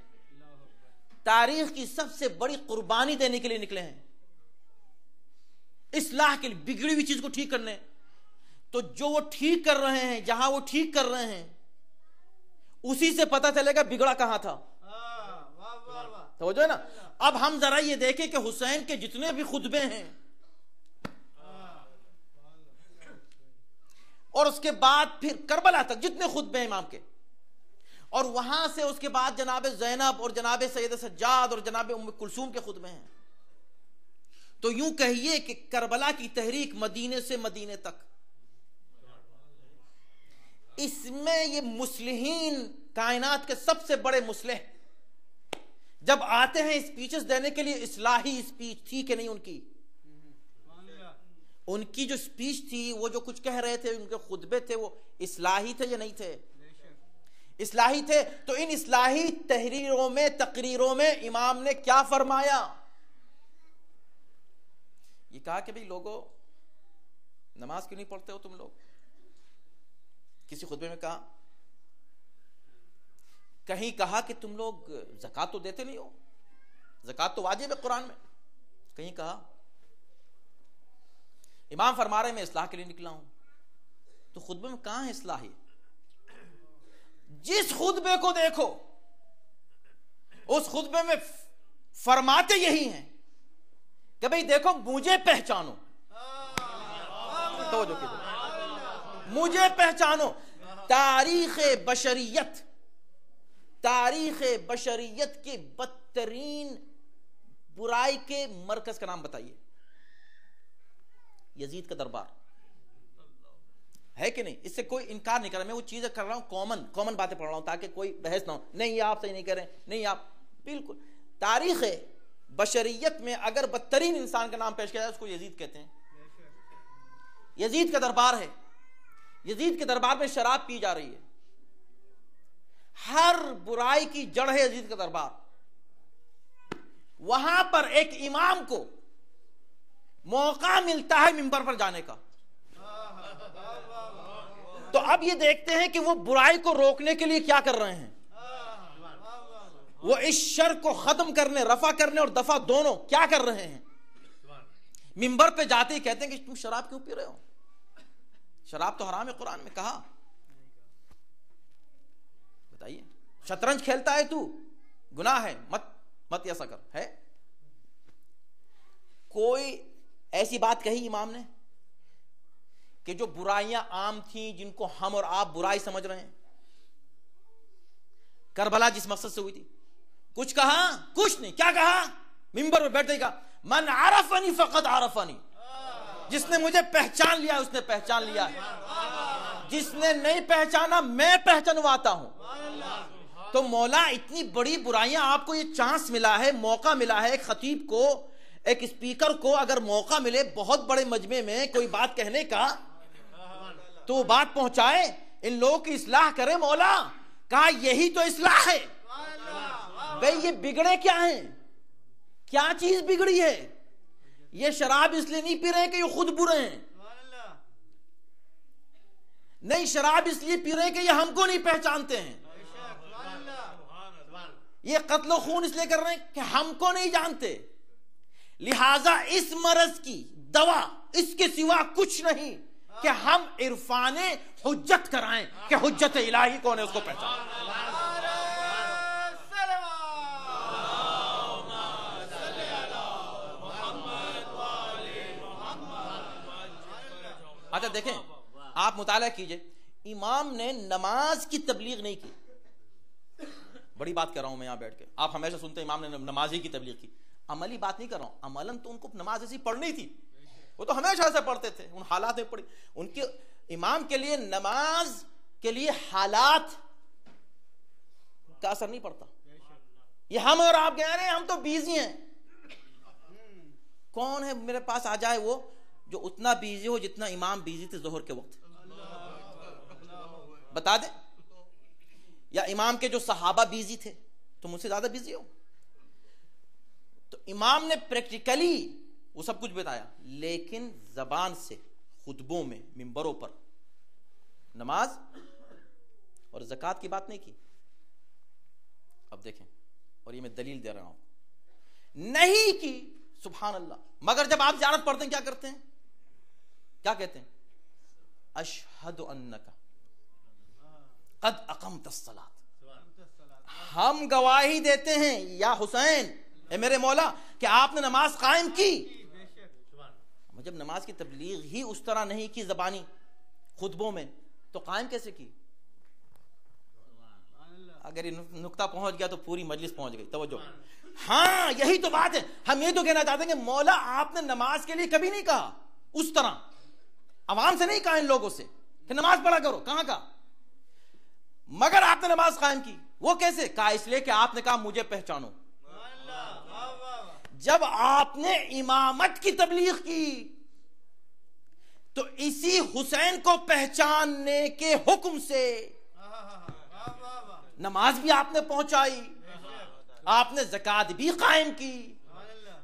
Speaker 1: تاریخ کی سب سے بڑی قربانی دینے کے لیے نکلے ہیں، اصلاح کے لیے، بگڑی ہوئی چیز کو ٹھیک کرنے. تو جو وہ ٹھیک کر رہے ہیں، جہاں وہ ٹھیک کر رہے ہیں، اسی سے پتہ چلے گا بگڑا کہاں تھا. توجہ ہے نا. اب ہم ذرا یہ دیکھیں کہ حسین کے جتنے بھی خطبے ہیں اور اس کے بعد پھر کربلا تک جتنے خطبے ہیں امام کے، اور وہاں سے اس کے بعد جناب زینب اور جناب سید سجاد اور جناب ام کلثوم کے خطبے ہیں. تو یوں کہیے کہ کربلا کی تحریک مدینے سے مدینے تک، اس میں یہ مصلحین کائنات کے سب سے بڑے مصلح جب آتے ہیں اسپیچز دینے کے لیے، اصلاحی اسپیچ تھی کہ نہیں ان کی؟ ان کی جو اسپیچ تھی، وہ جو کچھ کہہ رہے تھے، ان کے خطبے تھے، وہ اصلاحی تھے یا نہیں تھے؟ اصلاحی تھے. تو ان اصلاحی تحریروں میں، تقریروں میں امام نے کیا فرمایا؟ یہ کہا کہ بھئی لوگوں نماز کیوں نہیں پڑھتے ہو تم لوگ؟ کسی خطبے میں کہا. کہیں کہا کہ تم لوگ زکوٰۃ تو دیتے نہیں ہو، زکوٰۃ تو واجب ہے قرآن میں. کہیں کہا. امام فرما رہے ہیں میں اصلاح کے لیے نکلا ہوں. تو خطبے میں کہاں ہے اصلاحی؟ جس خطبے کو دیکھو اس خطبے میں فرماتے یہی ہیں کہ بھئی دیکھو مجھے پہچانو. توجہ کیجئے، مجھے پہچانو. تاریخ بشریت کی بدترین برائی کے مرکز کا نام بتائیے. یزید کا دربار ہے کہ نہیں؟ اس سے کوئی انکار نہیں کر رہا. میں وہ چیزیں کر رہا ہوں، کامن باتیں پڑھ رہا ہوں تاکہ کوئی بحث نہ ہو. نہیں آپ صحیح نہیں کر رہے، نہیں آپ بالکل. تاریخ بشریت میں اگر بدترین انسان کا نام پیش کیا جائے اس کو یزید کہتے ہیں. یزید کا دربار ہے. یزید کے دربار میں شراب پی جا رہی ہے. ہر برائی کی جڑ ہے یزید کا دربار. وہاں پر ایک امام کو موقع ملتا ہے منبر پر جانے کا. تو اب یہ دیکھتے ہیں کہ وہ برائی کو روکنے کے لیے کیا کر رہے ہیں. وہ اس شر کو ختم کرنے، رفع کرنے اور دفع دونوں کیا کر رہے ہیں. منبر پہ جاتے ہی کہتے ہیں کہ تم شراب کیوں پی رہے ہو؟ شراب تو حرام ہے قرآن میں. کہا بتائیے. شطرنج کھیلتا ہے تو گناہ ہے، مت مت ایسا کر. ہے کوئی ایسی بات کہی امام نے کہ جو برائیاں عام تھیں جن کو ہم اور آپ برائی سمجھ رہے ہیں؟ کربلا جس مقصد سے ہوئی تھی کچھ کہا؟ کچھ نہیں. کیا کہا؟ ممبر پہ بیٹھے کہا من عرفنی فقط عرفنی, جس نے مجھے پہچان لیا اس نے پہچان لیا, جس نے نہیں پہچانا میں پہچانواتا ہوں. تو مولا اتنی بڑی برائیاں, آپ کو یہ چانس ملا ہے, موقع ملا ہے, ایک خطیب کو, ایک اسپیکر کو اگر موقع ملے بہت بڑے مجمع میں کوئی بات کہنے کا تو بات پہنچائے, ان لوگوں کی اصلاح کرے. مولا کہا یہی تو اصلاح ہے. بھئی یہ بگڑے کیا ہیں؟ کیا چیز بگڑی ہے؟ یہ شراب اس لیے نہیں پی رہے کہ یہ خود برے ہیں, نہیں شراب اس لیے پی رہے کہ یہ ہم کو نہیں پہچانتے ہیں, یہ قتل و خون اس لیے کر رہے ہیں کہ ہم کو نہیں جانتے. لہذا اس مرض کی دوا اس کے سوا کچھ نہیں کہ ہم عرفان حجت کرائیں کہ حجت الہی کون ہے اس کو پہچان. اچھا دیکھیں, آپ مطالعہ کیجئے, امام نے نماز کی تبلیغ نہیں کی. بڑی بات کر رہا ہوں میں یہاں بیٹھ کے, آپ ہمیشہ سنتے ہیں امام نے نماز ہی کی تبلیغ کی. عملی بات نہیں کر رہا ہوں, عملاً تو ان کو نماز ایسی پڑھنی تھی, وہ تو ہمیشہ ایسے پڑھتے تھے, ان حالات میں پڑھی. ان کے امام کے لیے نماز کے لیے حالات کا اثر نہیں پڑتا. یہ ہم اور آپ کہہ رہے ہیں ہم تو بیزی ہیں. کون ہے میرے پاس آ جائے وہ جو اتنا بیزی ہو جتنا امام بیزی تھے ظہر کے وقت؟ بتا دیں. یا امام کے جو صحابہ بیزی تھے تو مجھ سے زیادہ بیزی ہو. تو امام نے پریکٹیکلی وہ سب کچھ بتایا, لیکن زبان سے خطبوں میں ممبروں پر نماز اور زکوٰۃ کی بات نہیں کی. اب دیکھیں, اور یہ میں دلیل دے رہا ہوں, نہیں کی. سبحان اللہ. مگر جب آپ زیارت پڑھتے ہیں کیا کرتے ہیں؟ کیا کہتے ہیں؟ اشہد انک قد اقمت الصلاۃ. ہم گواہی دیتے ہیں یا حسین اے میرے مولا کہ آپ نے نماز قائم کی. جب نماز کی تبلیغ ہی اس طرح نہیں کی زبانی خطبوں میں تو قائم کیسے کی؟ اگر یہ نقطہ پہنچ گیا تو پوری مجلس پہنچ گئی. توجہ. ہاں یہی تو بات ہے. ہم یہ تو کہنا چاہتے ہیں کہ مولا آپ نے نماز کے لیے کبھی نہیں کہا اس طرح, عوام سے نہیں کہا ان لوگوں سے کہ نماز پڑھا کرو, کہاں کہا, مگر آپ نے نماز قائم کی. وہ کیسے کہا؟ اس لیے کہ آپ نے کہا مجھے پہچانو. جب آپ نے امامت کی تبلیغ کی تو اسی حسین کو پہچاننے کے حکم سے نماز بھی آپ نے پہنچائی, آپ نے زکوٰۃ بھی قائم کی.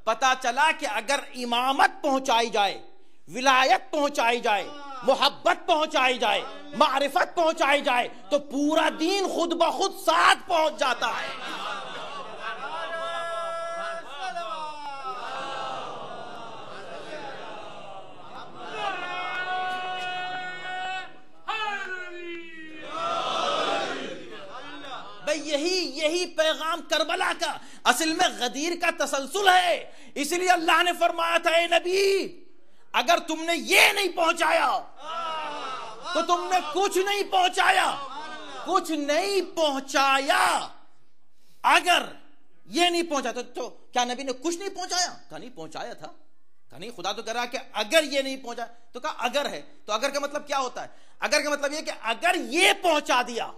Speaker 1: پتا چلا کہ اگر امامت پہنچائی جائے, ولایت پہنچائی جائے, محبت پہنچائی جائے, معرفت پہنچائی جائے تو پورا دین خود بخود ساتھ پہنچ جاتا ہے. یہی پیغام کربلا کا اصل میں غدیر کا تسلسل ہے. اس لیے اللہ نے فرمایا تھا اے نبی اگر تم نے یہ نہیں پہنچایا تو تم نے کچھ نہیں پہنچایا. کچھ نہیں پہنچایا. اگر یہ نہیں پہنچاتا تو کیا نبی نے کچھ نہیں پہنچایا؟ کہا نہیں پہنچایا تھا. کہا نہیں, خدا تو کہہ رہا کہ اگر یہ نہیں پہنچا, تو کہا اگر ہے. تو اگر کا مطلب کیا ہوتا ہے؟ اگر کا مطلب یہ کہ اگر یہ پہنچا دیا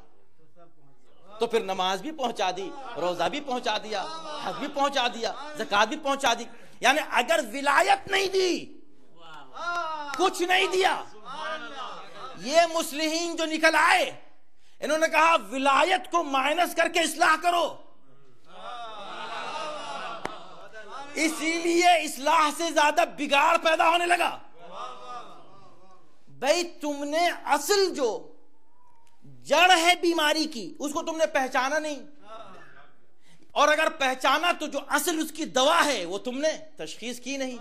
Speaker 1: تو پھر نماز بھی پہنچا دی, روزہ بھی پہنچا دیا, حج بھی پہنچا دیا, زکوٰۃ بھی پہنچا دی. یعنی اگر ولایت نہیں دی, کچھ نہیں دیا. یہ مصلحین جو نکل آئے انہوں نے کہا ولایت کو مائنس کر کے اصلاح کرو. اسی لیے اصلاح سے زیادہ بگاڑ پیدا ہونے لگا. بھئی تم نے اصل جو جڑ ہے بیماری کی اس کو تم نے پہچانا نہیں, اور اگر پہچانا تو جو اصل اس کی دوا ہے وہ تم نے تشخیص کی نہیں.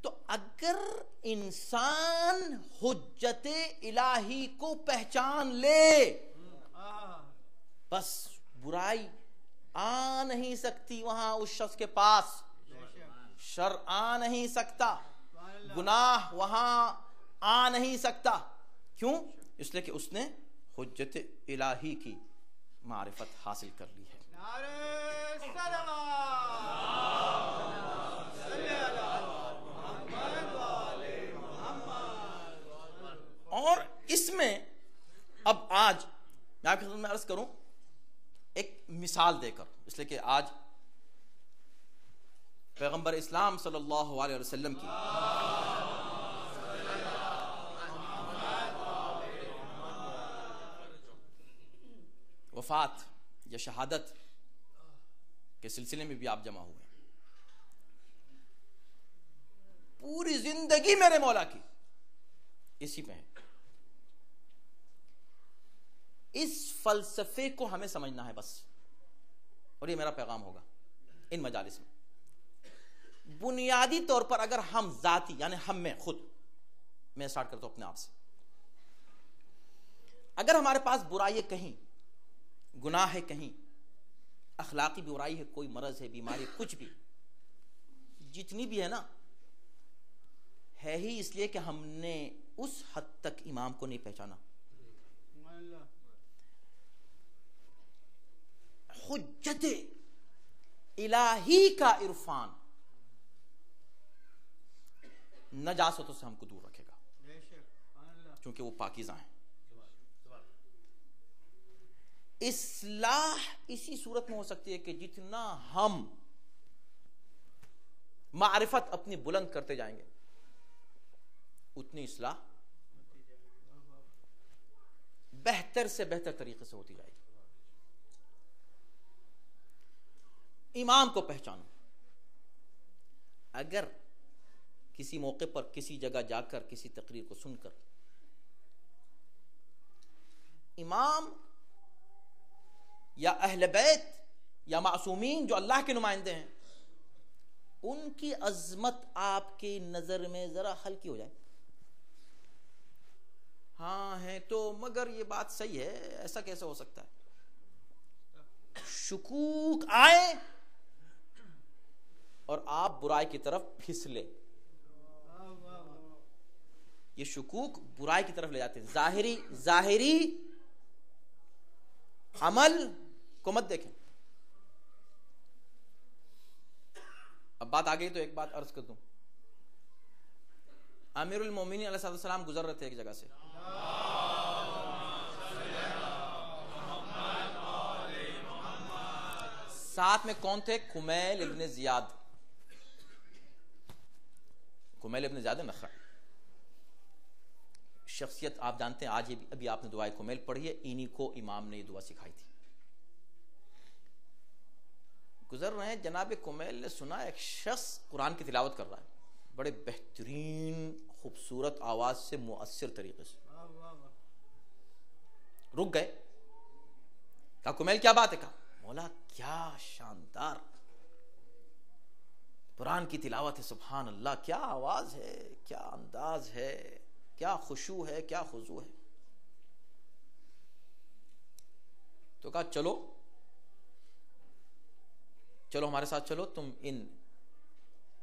Speaker 1: تو اگر انسان حجت الہی کو پہچان لے بس برائی آ نہیں سکتی وہاں اس شخص کے پاس، شر آ نہیں سکتا، گناہ وہاں آ نہیں سکتا. کیوں؟ اس لیے کہ اس نے حجت الہی کی معرفت حاصل کر لی ہے. اور اس میں اب آج میں آپ کی خدمت میں عرض کروں ایک مثال دے کر، اس لیے کہ آج پیغمبر اسلام صلی اللہ علیہ وسلم کی وفات یا شہادت کے سلسلے میں بھی آپ جمع ہوئے. پوری زندگی میرے مولا کی اسی پہ ہے. اس فلسفے کو ہمیں سمجھنا ہے بس، اور یہ میرا پیغام ہوگا ان مجالس میں. بنیادی طور پر اگر ہم ذاتی یعنی ہم میں خود، میں سٹارٹ کرتا ہوں اپنے آپ سے، اگر ہمارے پاس برائی ہے کہیں، گناہ ہے کہیں، اخلاقی برائی ہے، کوئی مرض ہے، بیماری، کچھ بھی، جتنی بھی ہے نا، ہے ہی اس لیے کہ ہم نے اس حد تک امام کو نہیں پہچانا. حجت الہی کا عرفان نجاستوں سے ہم کو دور رکھے گا، کیونکہ وہ پاکیزہ ہیں. اصلاح اسی صورت میں ہو سکتی ہے کہ جتنا ہم معرفت اپنی بلند کرتے جائیں گے اتنی اصلاح بہتر سے بہتر طریقے سے ہوتی جائے گی. امام کو پہچانو. اگر کسی موقع پر کسی جگہ جا کر کسی تقریر کو سن کر امام یا اہل بیت یا معصومین جو اللہ کے نمائندے ہیں ان کی عظمت آپ کی نظر میں ذرا ہلکی ہو جائے، ہاں ہے تو مگر یہ بات صحیح ہے، ایسا کیسے ہو سکتا ہے، شکوک آئے اور آپ برائی کی طرف پھسلے. یہ شکوک برائی کی طرف لے جاتے ہیں. ظاہری عمل کو مت دیکھیں. اب بات آ گئی تو ایک بات عرض کر دوں. امیر المومنین علیہ السلام گزر رہے تھے ایک جگہ سے، ساتھ میں کون تھے؟ کمیل ابن زیاد. کمیل ابن زیاد نخعی شخصیت آپ جانتے ہیں. آج ابھی آپ نے دعائے کمیل پڑھی ہے، انہی کو امام نے یہ دعا سکھائی تھی. گزر رہے ہیں، جناب کمیل نے سنا ایک شخص قرآن کی تلاوت کر رہا ہے بڑے بہترین خوبصورت آواز سے، مؤثر طریقے سے. رک گئے، کہا کمیل کیا بات ہے؟ کہا مولا کیا شاندار قرآن کی تلاوت ہے، سبحان اللہ، کیا آواز ہے، کیا انداز ہے، کیا خشوع ہے، کیا خضوع ہے. تو کہا چلو ہمارے ساتھ چلو، تم ان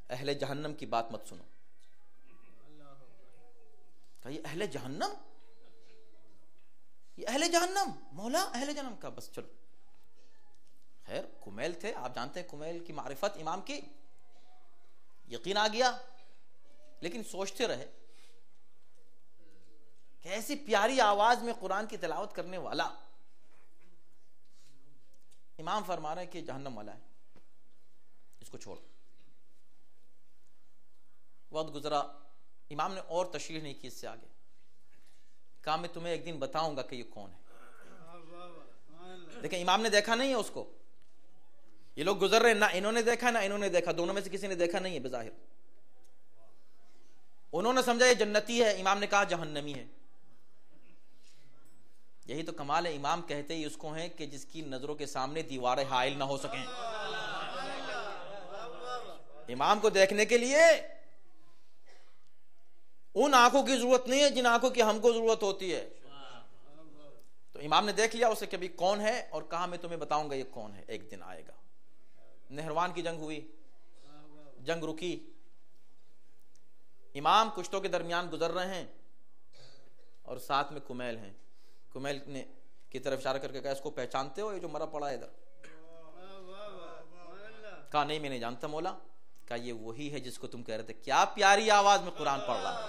Speaker 1: اہل جہنم کی بات مت سنو. کہا یہ اہل جہنم، یہ اہل جہنم، مولا اہل جہنم کا، بس چلو. خیر کمیل تھے، آپ جانتے ہیں کمیل کی معرفت امام کی، یقین آ گیا، لیکن سوچتے رہے کہ ایسی پیاری آواز میں قرآن کی تلاوت کرنے والا، امام فرما رہے ہیں کہ جہنم والا ہے، اس کو چھوڑ. وقت گزرا، امام نے اور تشریح نہیں کی اس سے آگے. کہا میں تمہیں ایک دن بتاؤں گا کہ یہ کون ہے. لیکن امام نے دیکھا نہیں ہے اس کو. یہ لوگ گزر رہے ہیں، نہ انہوں نے دیکھا نہ انہوں نے دیکھا، دونوں میں سے کسی نے دیکھا نہیں ہے بظاہر. انہوں نے سمجھا یہ جنتی ہے، امام نے کہا جہنمی ہے. یہی تو کمال ہے، امام کہتے ہی اس کو ہیں کہ جس کی نظروں کے سامنے دیواریں حائل نہ ہو سکیں. امام کو دیکھنے کے لیے ان آنکھوں کی ضرورت نہیں ہے جن آنکھوں کی ہم کو ضرورت ہوتی ہے. تو امام نے دیکھ لیا اسے کہ بھی کون ہے، اور کہا میں تمہیں بتاؤں گا یہ کون ہے، ایک دن آئے گا۔ نہروان کی جنگ ہوئی، جنگ رکی، امام کشتوں کے درمیان گزر رہے ہیں اور ساتھ میں کمیل ہیں۔ کمیل نے کی طرف اشارہ کر کے کہا اس کو پہچانتے ہو، یہ جو مرا پڑا ہے ادھر؟ کہا نہیں میں نہیں جانتا مولا۔ کہا یہ وہی ہے جس کو تم کہہ رہے تھے، کیا پیاری آواز میں قرآن پڑھ رہا ہے۔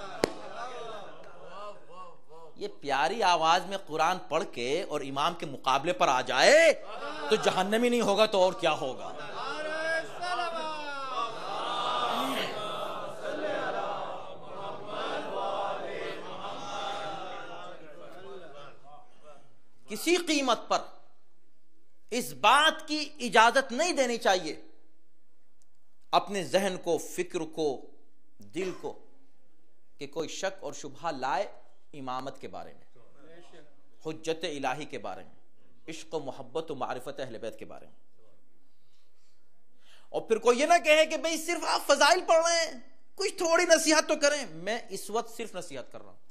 Speaker 1: یہ پیاری آواز میں قرآن پڑھ کے اور امام کے مقابلے پر آ جائے تو جہنمی نہیں ہوگا تو اور کیا ہوگا۔ کسی قیمت پر اس بات کی اجازت نہیں دینی چاہیے اپنے ذہن کو، فکر کو، دل کو، کہ کوئی شک اور شبہ لائے امامت کے بارے میں، حجت الہی کے بارے میں، عشق و محبت و معرفت اہل بیت کے بارے میں۔ اور پھر کوئی یہ نہ کہے کہ بھئی صرف آپ فضائل پڑھ رہے ہیں، کچھ تھوڑی نصیحت تو کریں۔ میں اس وقت صرف نصیحت کر رہا ہوں،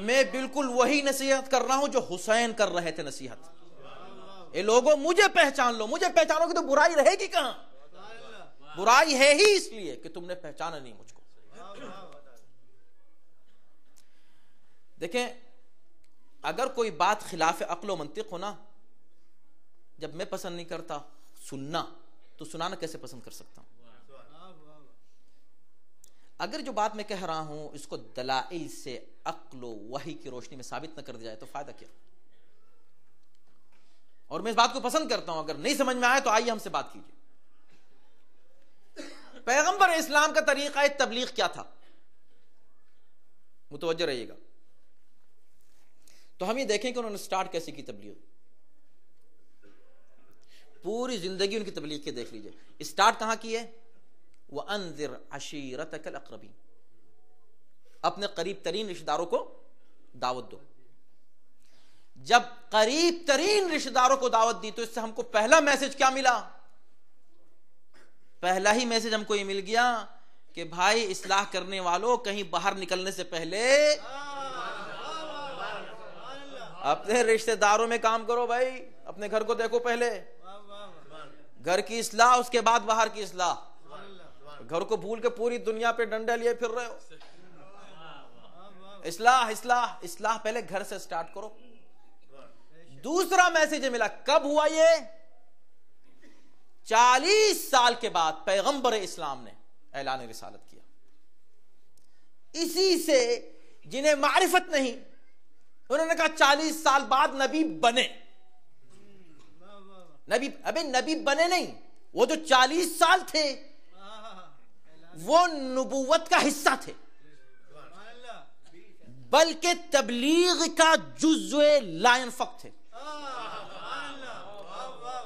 Speaker 1: میں بالکل وہی نصیحت کر رہا ہوں جو حسین کر رہے تھے نصیحت۔ اے لوگوں مجھے پہچان لو، مجھے پہچانو گے تو برائی رہے گی کہاں؟ برائی ہے ہی اس لیے کہ تم نے پہچانا نہیں مجھ کو۔ دیکھیں اگر کوئی بات خلاف عقل و منطق ہونا، جب میں پسند نہیں کرتا سننا تو سنانا کیسے پسند کر سکتا ہوں؟ اگر جو بات میں کہہ رہا ہوں اس کو دلائل سے عقل و وحی کی روشنی میں ثابت نہ کر دیا جائے تو فائدہ کیا؟ اور میں اس بات کو پسند کرتا ہوں، اگر نہیں سمجھ میں آئے تو آئیے ہم سے بات کیجیے۔ پیغمبر اسلام کا طریقہ تبلیغ کیا تھا؟ متوجہ رہیے گا۔ تو ہم یہ دیکھیں کہ انہوں نے سٹارٹ کیسے کی تبلیغ، پوری زندگی ان کی تبلیغ کے دیکھ لیجئے۔ سٹارٹ کہاں کی ہے؟ وَأَنذِرْ عَشِيرَتَكَ الْأَقْرَبِينَ، اپنے قریب ترین رشتہ داروں کو دعوت دو۔ جب قریب ترین رشتہ داروں کو دعوت دی تو اس سے ہم کو پہلا میسج کیا ملا؟ پہلا ہی میسج ہم کو یہ مل گیا کہ بھائی اصلاح کرنے والوں کہیں باہر نکلنے سے پہلے اپنے رشتہ داروں میں کام کرو، بھائی اپنے گھر کو دیکھو، پہلے گھر کی اصلاح، اس کے بعد باہر کی اصلاح۔ گھر کو بھول کے پوری دنیا پہ ڈنڈے لیے پھر رہے ہو۔ اصلاح اصلاح اصلاح پہلے گھر سے سٹارٹ کرو۔ دوسرا میسج ملا، کب ہوا یہ؟ 40 سال کے بعد پیغمبر اسلام نے اعلان رسالت کیا۔ اسی سے جنہیں معرفت نہیں انہوں نے کہا 40 سال بعد نبی بنے۔ نبی بنے نہیں، وہ جو 40 سال تھے وہ نبوت کا حصہ تھے، بلکہ تبلیغ کا جزء لا ينفک تھے۔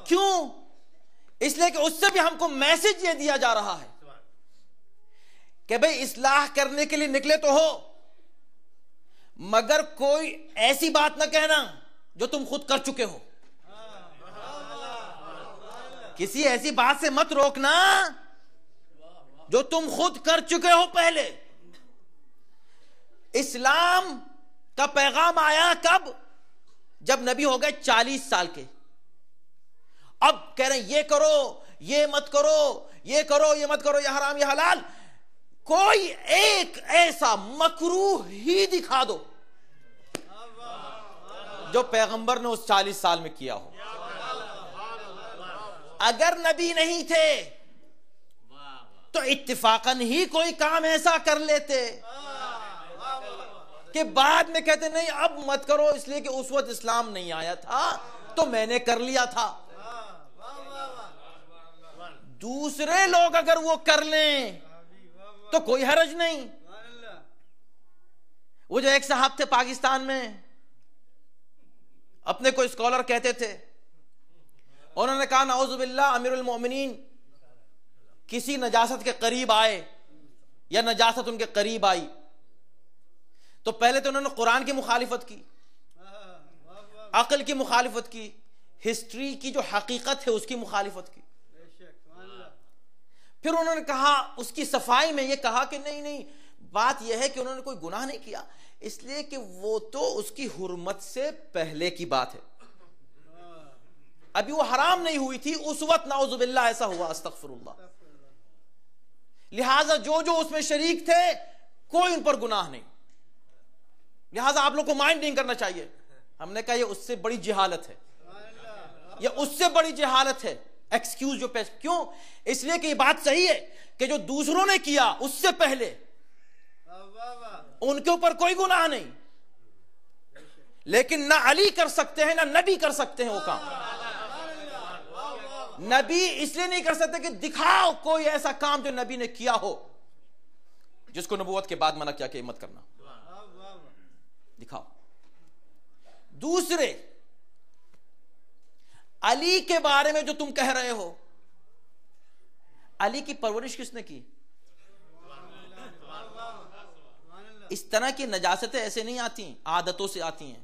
Speaker 1: کیوں؟ اس لیے کہ اس سے بھی ہم کو میسج یہ دیا جا رہا ہے کہ بھئی اصلاح کرنے کے لیے نکلے تو ہو، مگر کوئی ایسی بات نہ کہنا جو تم خود کر چکے ہو، کسی ایسی بات سے مت روکنا جو تم خود کر چکے ہو پہلے۔ اسلام کا پیغام آیا کب؟ جب نبی ہو گئے 40 سال کے۔ اب کہہ رہے ہیں یہ کرو، یہ مت کرو، یہ کرو، یہ مت کرو، یہ حرام، یہ حلال۔ کوئی ایک ایسا مکروہ ہی دکھا دو جو پیغمبر نے اس 40 سال میں کیا ہو۔ اگر نبی نہیں تھے تو اتفاقاً ہی کوئی کام ایسا کر لیتے کہ بعد میں کہتے نہیں اب مت کرو، اس لیے کہ اس وقت اسلام نہیں آیا تھا تو میں نے کر لیا تھا۔ دوسرے لوگ اگر وہ کر لیں تو کوئی حرج نہیں۔ وہ جو ایک صاحب تھے پاکستان میں، اپنے کو اسکالر کہتے تھے، انہوں نے کہا نعوذ باللہ امیر المومنین کسی نجاست کے قریب آئے یا نجاست ان کے قریب آئی تو پہلے تو انہوں نے قرآن کی مخالفت کی، عقل کی مخالفت کی، ہسٹری کی جو حقیقت ہے اس کی مخالفت کی۔ پھر انہوں نے کہا اس کی صفائی میں یہ کہا کہ نہیں بات یہ ہے کہ انہوں نے کوئی گناہ نہیں کیا، اس لیے کہ وہ تو اس کی حرمت سے پہلے کی بات ہے، ابھی وہ حرام نہیں ہوئی تھی، اس وقت نعوذ باللہ ایسا ہوا، استغفر اللہ. لہٰذا جو اس میں شریک تھے کوئی ان پر گناہ نہیں، لہٰذا آپ لوگ کو مائنڈ نہیں کرنا چاہیے. ہم نے کہا یہ اس سے بڑی جہالت ہے، یہ اس سے بڑی جہالت ہے. ایکسکیوز جو پیش کیوں؟ اس لیے کہ یہ بات صحیح ہے کہ جو دوسروں نے کیا اس سے پہلے ان کے اوپر کوئی گناہ نہیں، لیکن نہ علی کر سکتے ہیں نہ نبی کر سکتے ہیں وہ کام. نبی اس لیے نہیں کر سکتے کہ دکھاؤ کوئی ایسا کام جو نبی نے کیا ہو جس کو نبوت کے بعد منع کیا کہ مت کرنا، دکھاؤ. دوسرے، علی کے بارے میں جو تم کہہ رہے ہو، علی کی پرورش کس نے کی؟ اس طرح کی نجاستیں ایسے نہیں آتی، عادتوں سے آتی ہیں،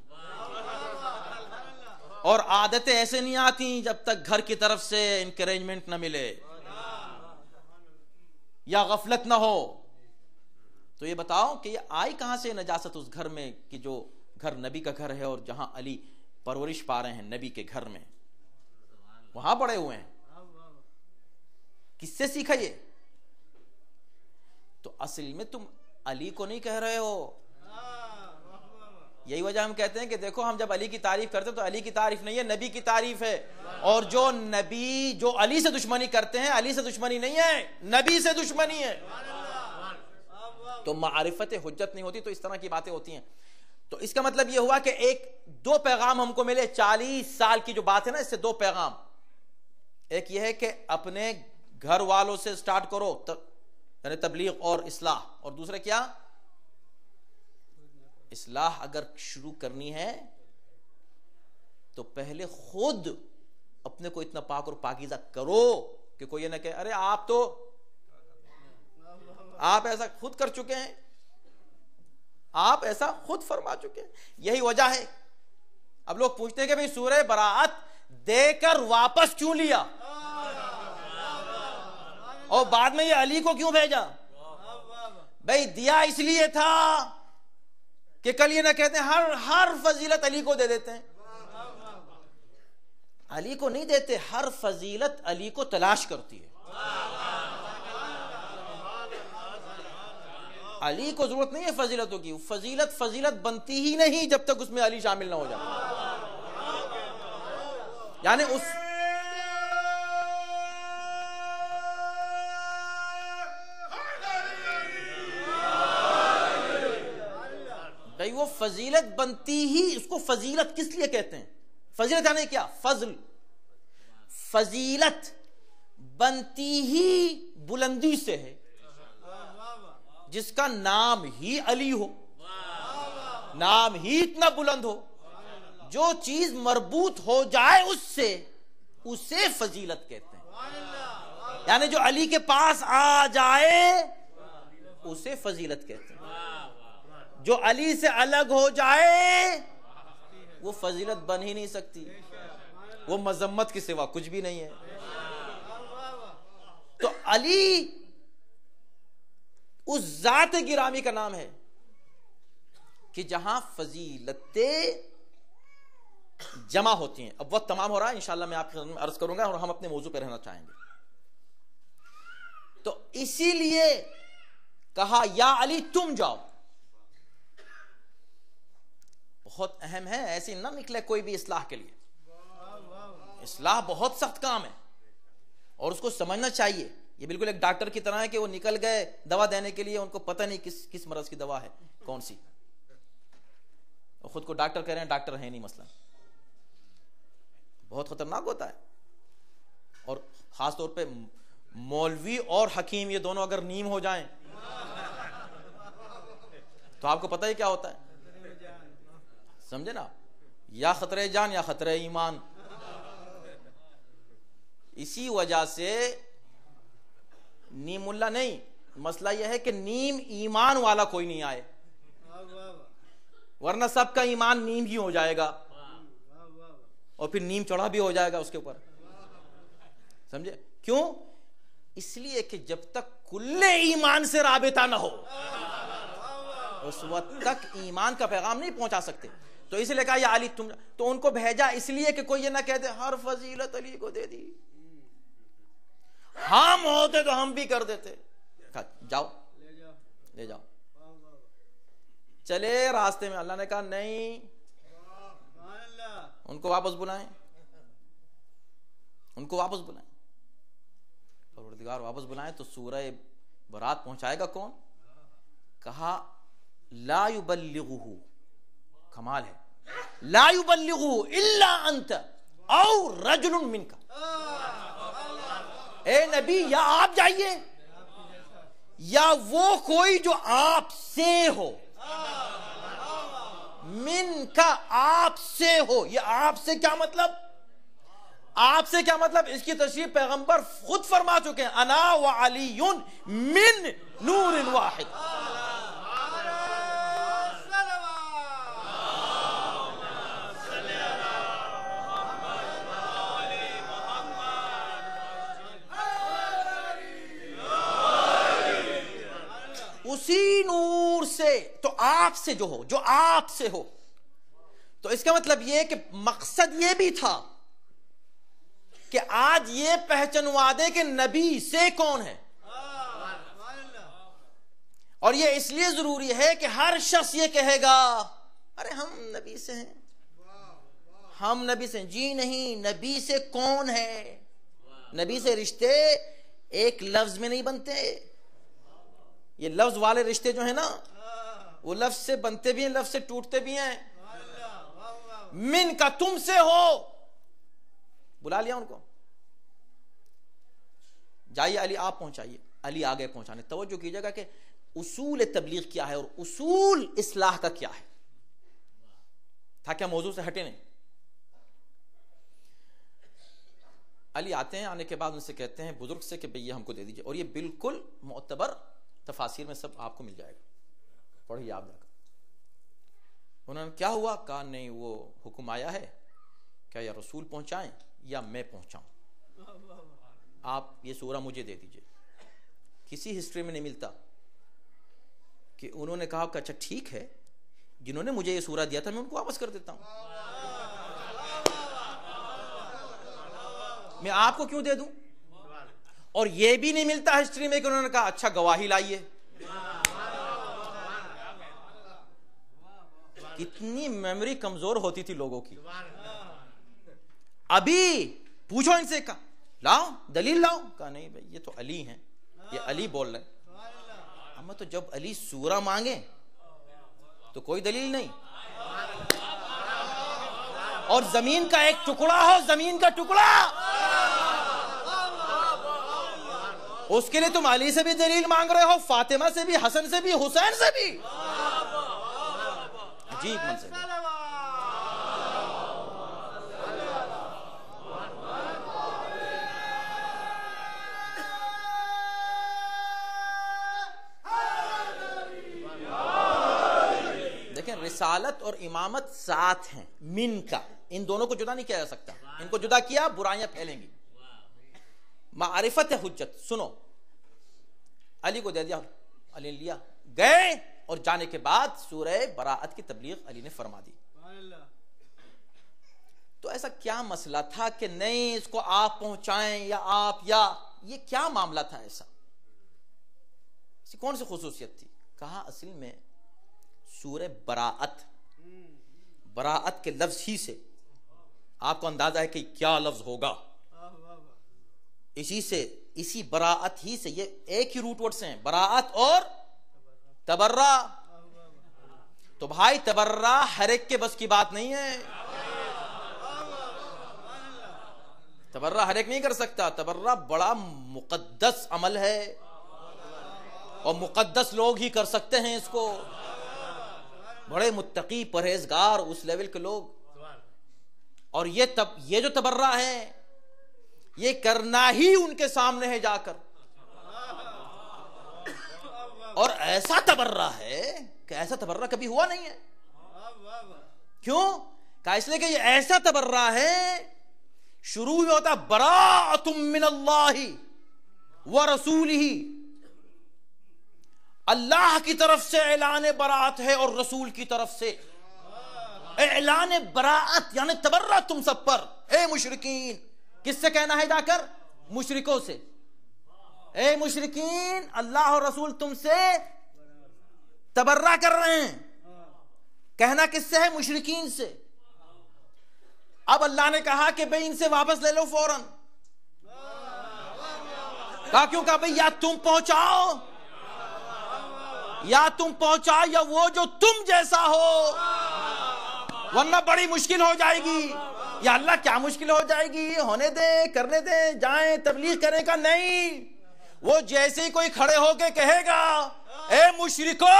Speaker 1: اور عادتیں ایسے نہیں آتی جب تک گھر کی طرف سے انکریجمنٹ نہ ملے یا غفلت نہ ہو. تو یہ بتاؤ کہ یہ آئی کہاں سے نجاست اس گھر میں کہ جو گھر نبی کا گھر ہے اور جہاں علی پرورش پا رہے ہیں نبی کے گھر میں، وہاں بڑے ہوئے ہیں. کس سے سیکھا یہ؟ تو اصل میں تم علی کو نہیں کہہ رہے ہو. یہی وجہ ہم کہتے ہیں کہ دیکھو ہم جب علی کی تعریف کرتے ہیں تو علی کی تعریف نہیں ہے، نبی کی تعریف ہے. اور جو علی سے دشمنی کرتے ہیں، علی سے دشمنی نہیں ہے، نبی سے دشمنی ہے. تو معرفت حجت نہیں ہوتی، تو اس طرح کی باتیں ہوتی ہیں. تو اس کا مطلب یہ ہوا کہ دو پیغام ہم کو ملے. 40 سال کی جو بات ہے نا، اس سے 2 پیغام. ایک یہ ہے کہ اپنے گھر والوں سے سٹارٹ کرو، یعنی تبلیغ اور اصلاح. اور دوسرا کیا؟ اصلاح اگر شروع کرنی ہے تو پہلے خود اپنے کو اتنا پاک اور پاکیزہ کرو کہ کوئی یہ نہ کہے ارے آپ ایسا خود کر چکے ہیں، آپ ایسا خود فرما چکے ہیں. یہی وجہ ہے. اب لوگ پوچھتے ہیں کہ بھئی سورہ براءت دے کر واپس کیوں لیا اور بعد میں یہ علی کو کیوں بھیجا؟ بھئی دیا اس لیے تھا کہ کل یہ نہ کہتے ہیں ہر فضیلت علی کو دے دیتے ہیں. علی کو نہیں دیتے، ہر فضیلت علی کو تلاش کرتی ہے. علی کو ضرورت نہیں ہے فضیلتوں کی. فضیلت بنتی ہی نہیں جب تک اس میں علی شامل نہ ہو جائے. یعنی بھئی وہ فضیلت بنتی ہی، اس کو فضیلت کس لیے کہتے ہیں؟ فضیلت یعنی کیا؟ فضل. فضیلت بنتی ہی بلندی سے ہے، جس کا نام ہی علی ہو، نام ہی اتنا بلند ہو. جو چیز مربوط ہو جائے اس سے، اسے فضیلت کہتے ہیں. یعنی جو علی کے پاس آ جائے اسے فضیلت کہتے ہیں. جو علی سے الگ ہو جائے وہ فضیلت بن ہی نہیں سکتی، وہ مذمت کے سوا کچھ بھی نہیں ہے. تو علی اس ذات گرامی کا نام ہے کہ جہاں فضیلتیں جمع ہوتی ہیں. اب وقت تمام ہو رہا ہے، انشاءاللہ میں آپ کو عرض کروں گا اور ہم اپنے موضوع پہ رہنا چاہیں گے. تو اسی لیے کہا یا علی تم جاؤ. بہت اہم ہے، ایسی نہ نکلے کوئی بھی اصلاح کے لیے. اصلاح بہت سخت کام ہے اور اس کو سمجھنا چاہیے. یہ بالکل ایک ڈاکٹر کی طرح ہے کہ وہ نکل گئے دوا دینے کے لیے، ان کو پتہ نہیں کس مرض کی دوا ہے کون سی، اور خود کو ڈاکٹر کہہ رہے ہیں، ڈاکٹر ہے نہیں. مثلا بہت خطرناک ہوتا ہے. اور خاص طور پہ مولوی اور حکیم یہ دونوں اگر نیم ہو جائیں تو آپ کو پتہ ہی کیا ہوتا ہے. سمجھے نا؟ یا خطرہ جان یا خطرہ ایمان. اسی وجہ سے نیم اللہ نہیں، مسئلہ یہ ہے کہ نیم ایمان والا کوئی نہیں آئے، ورنہ سب کا ایمان نیم ہی ہو جائے گا اور پھر نیم چڑھا بھی ہو جائے گا اس کے اوپر. سمجھے کیوں؟ اس لیے کہ جب تک کل ایمان سے رابطہ نہ ہو، اس وقت تک ایمان کا پیغام نہیں پہنچا سکتے. تو اس لیے کہا یا علی تم, تو ان کو بھیجا اس لیے کہ کوئی یہ نہ کہتے ہر فضیلت علی کو دے دی, ہم ہوتے تو ہم بھی کر دیتے. جاؤ لے جاؤ. چلے راستے میں اللہ نے کہا نہیں, ان کو واپس بلائیں, ان کو واپس بلائیں. پروردگار واپس بلائیں تو سورہ برات پہنچائے گا کون؟ کہا لا یبلغہ, کمال ہے, لا یبلغہ الا انت او رجل منک. اے نبی یا آپ جائیے یا وہ کوئی جو آپ سے ہو, من کا آپ سے ہو. یہ آپ سے کیا مطلب؟ آپ سے کیا مطلب؟ اس کی تشریح پیغمبر خود فرما چکے ہیں, انا وعلی من نور واحد. اسی نور سے, تو آپ سے جو ہو, جو آپ سے ہو. تو اس کا مطلب یہ کہ مقصد یہ بھی تھا کہ آج یہ پہچنوا دے کہ نبی سے کون ہے. اور یہ اس لیے ضروری ہے کہ ہر شخص یہ کہے گا ارے ہم نبی سے ہیں, ہم نبی سے ہیں. جی نہیں, نبی سے کون ہے؟ نبی سے رشتے ایک لفظ میں نہیں بنتے. یہ لفظ والے رشتے جو ہیں نا, وہ لفظ سے بنتے بھی ہیں, لفظ سے ٹوٹتے بھی ہیں. من کا تم سے ہو, بلا لیا ان کو, جائیے علی آپ پہنچائیے. علی آگے پہنچانے. توجہ کیجئے گا کہ اصول تبلیغ کیا ہے اور اصول اصلاح کا کیا ہے, تاکہ موضوع سے ہٹے نہیں. علی آتے ہیں, آنے کے بعد ان سے کہتے ہیں بزرگ سے کہ بھئی یہ ہم کو دے دیجئے. اور یہ بالکل معتبر تفاسیر میں سب آپ کو مل جائے گا, پڑھیے آپ جا کر. انہوں نے کیا ہوا؟ کہا نہیں, وہ حکم آیا ہے کیا یا رسول پہنچائیں یا میں پہنچاؤں, آپ یہ سورہ مجھے دے دیجئے. کسی ہسٹری میں نہیں ملتا کہ انہوں نے کہا کہ اچھا ٹھیک ہے, جنہوں نے مجھے یہ سورہ دیا تھا میں ان کو واپس کر دیتا ہوں, میں آپ کو کیوں دے دوں. اور یہ بھی نہیں ملتا ہسٹری میں کہ انہوں نے کہا اچھا گواہی لائیے. کتنی میموری کمزور ہوتی تھی لوگوں کی. ابھی پوچھو ان سے, کہا لاؤ دلیل لاؤ, کہا نہیں بھائی یہ تو علی ہیں, یہ علی بول رہے ہیں. اما تو جب علی سورہ مانگے تو کوئی دلیل نہیں, اور زمین کا ایک ٹکڑا ہو, زمین کا ٹکڑا, اس کے لیے تم علی سے بھی دلیل مانگ رہے ہو, فاطمہ سے بھی, حسن سے بھی, حسین سے بھی. عجیب منظر. دیکھیں رسالت اور امامت ساتھ ہیں, من کا, ان دونوں کو جدا نہیں کیا جا سکتا. ان کو جدا کیا برائیاں پھیلیں گی. معرفت حجت. سنو, علی کو دے دیا, علی نے لیا, گئے, اور جانے کے بعد سورہ براءت کی تبلیغ علی نے فرما دی. تو ایسا کیا مسئلہ تھا کہ نہیں اس کو آپ پہنچائیں یا آپ, یا یہ کیا معاملہ تھا ایسا, اس کی کون سی خصوصیت تھی؟ کہا اصل میں سورہ براءت, براءت کے لفظ ہی سے آپ کو اندازہ ہے کہ کیا لفظ ہوگا. اسی سے, اسی براءت ہی سے, یہ ایک ہی روٹ ورڈ سے ہیں, براءت اور تبرہ. تو بھائی تبرہ ہر ایک کے بس کی بات نہیں ہے, تبرہ ہر ایک نہیں کر سکتا. تبرہ بڑا مقدس عمل ہے اور مقدس لوگ ہی کر سکتے ہیں اس کو, بڑے متقی پرہیزگار اس لیول کے لوگ. اور یہ جو تبرہ ہے یہ کرنا ہی ان کے سامنے ہے جا کر, اور ایسا تبرہ ہے کہ ایسا تبرہ کبھی ہوا نہیں ہے. کیوں؟ کہ اس لیے کہ یہ ایسا تبرہ ہے, شروع ہی ہوتا براءۃ من اللہ ورسولہ, اللہ کی طرف سے اعلان براعت ہے اور رسول کی طرف سے اعلان براعت، یعنی تبرہ تم سب پر، اے مشرکین. کس سے کہنا ہے جا کر؟ مشرکوں سے. اے مشرکین، اللہ اور رسول تم سے تبرہ کر رہے ہیں. کہنا کس سے ہے؟ مشرکین سے. اب اللہ نے کہا کہ بھئی ان سے واپس لے لو فوراً. کہا کیوں؟ کہا بھئی یا تم پہنچاؤ یا وہ جو تم جیسا ہو، ورنہ بڑی مشکل ہو جائے گی. یا اللہ کیا مشکل ہو جائے گی؟ ہونے دیں، کرنے دیں، جائیں تبلیغ کرنے کا. نہیں، وہ جیسے ہی کوئی کھڑے ہو کے کہے گا اے مشرکو،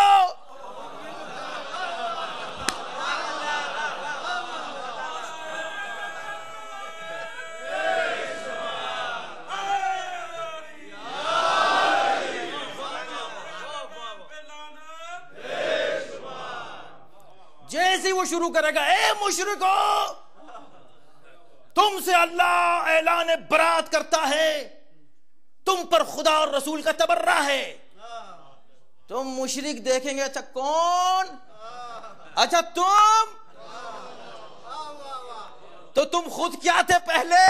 Speaker 1: جیسے وہ شروع کرے گا اے مشرکو، تم سے اللہ اعلان برات کرتا ہے، تم پر خدا اور رسول کا تبرہ ہے. تم مشرک دیکھیں گے، اچھا کون؟ اچھا تم، تو تم خود کیا تھے پہلے؟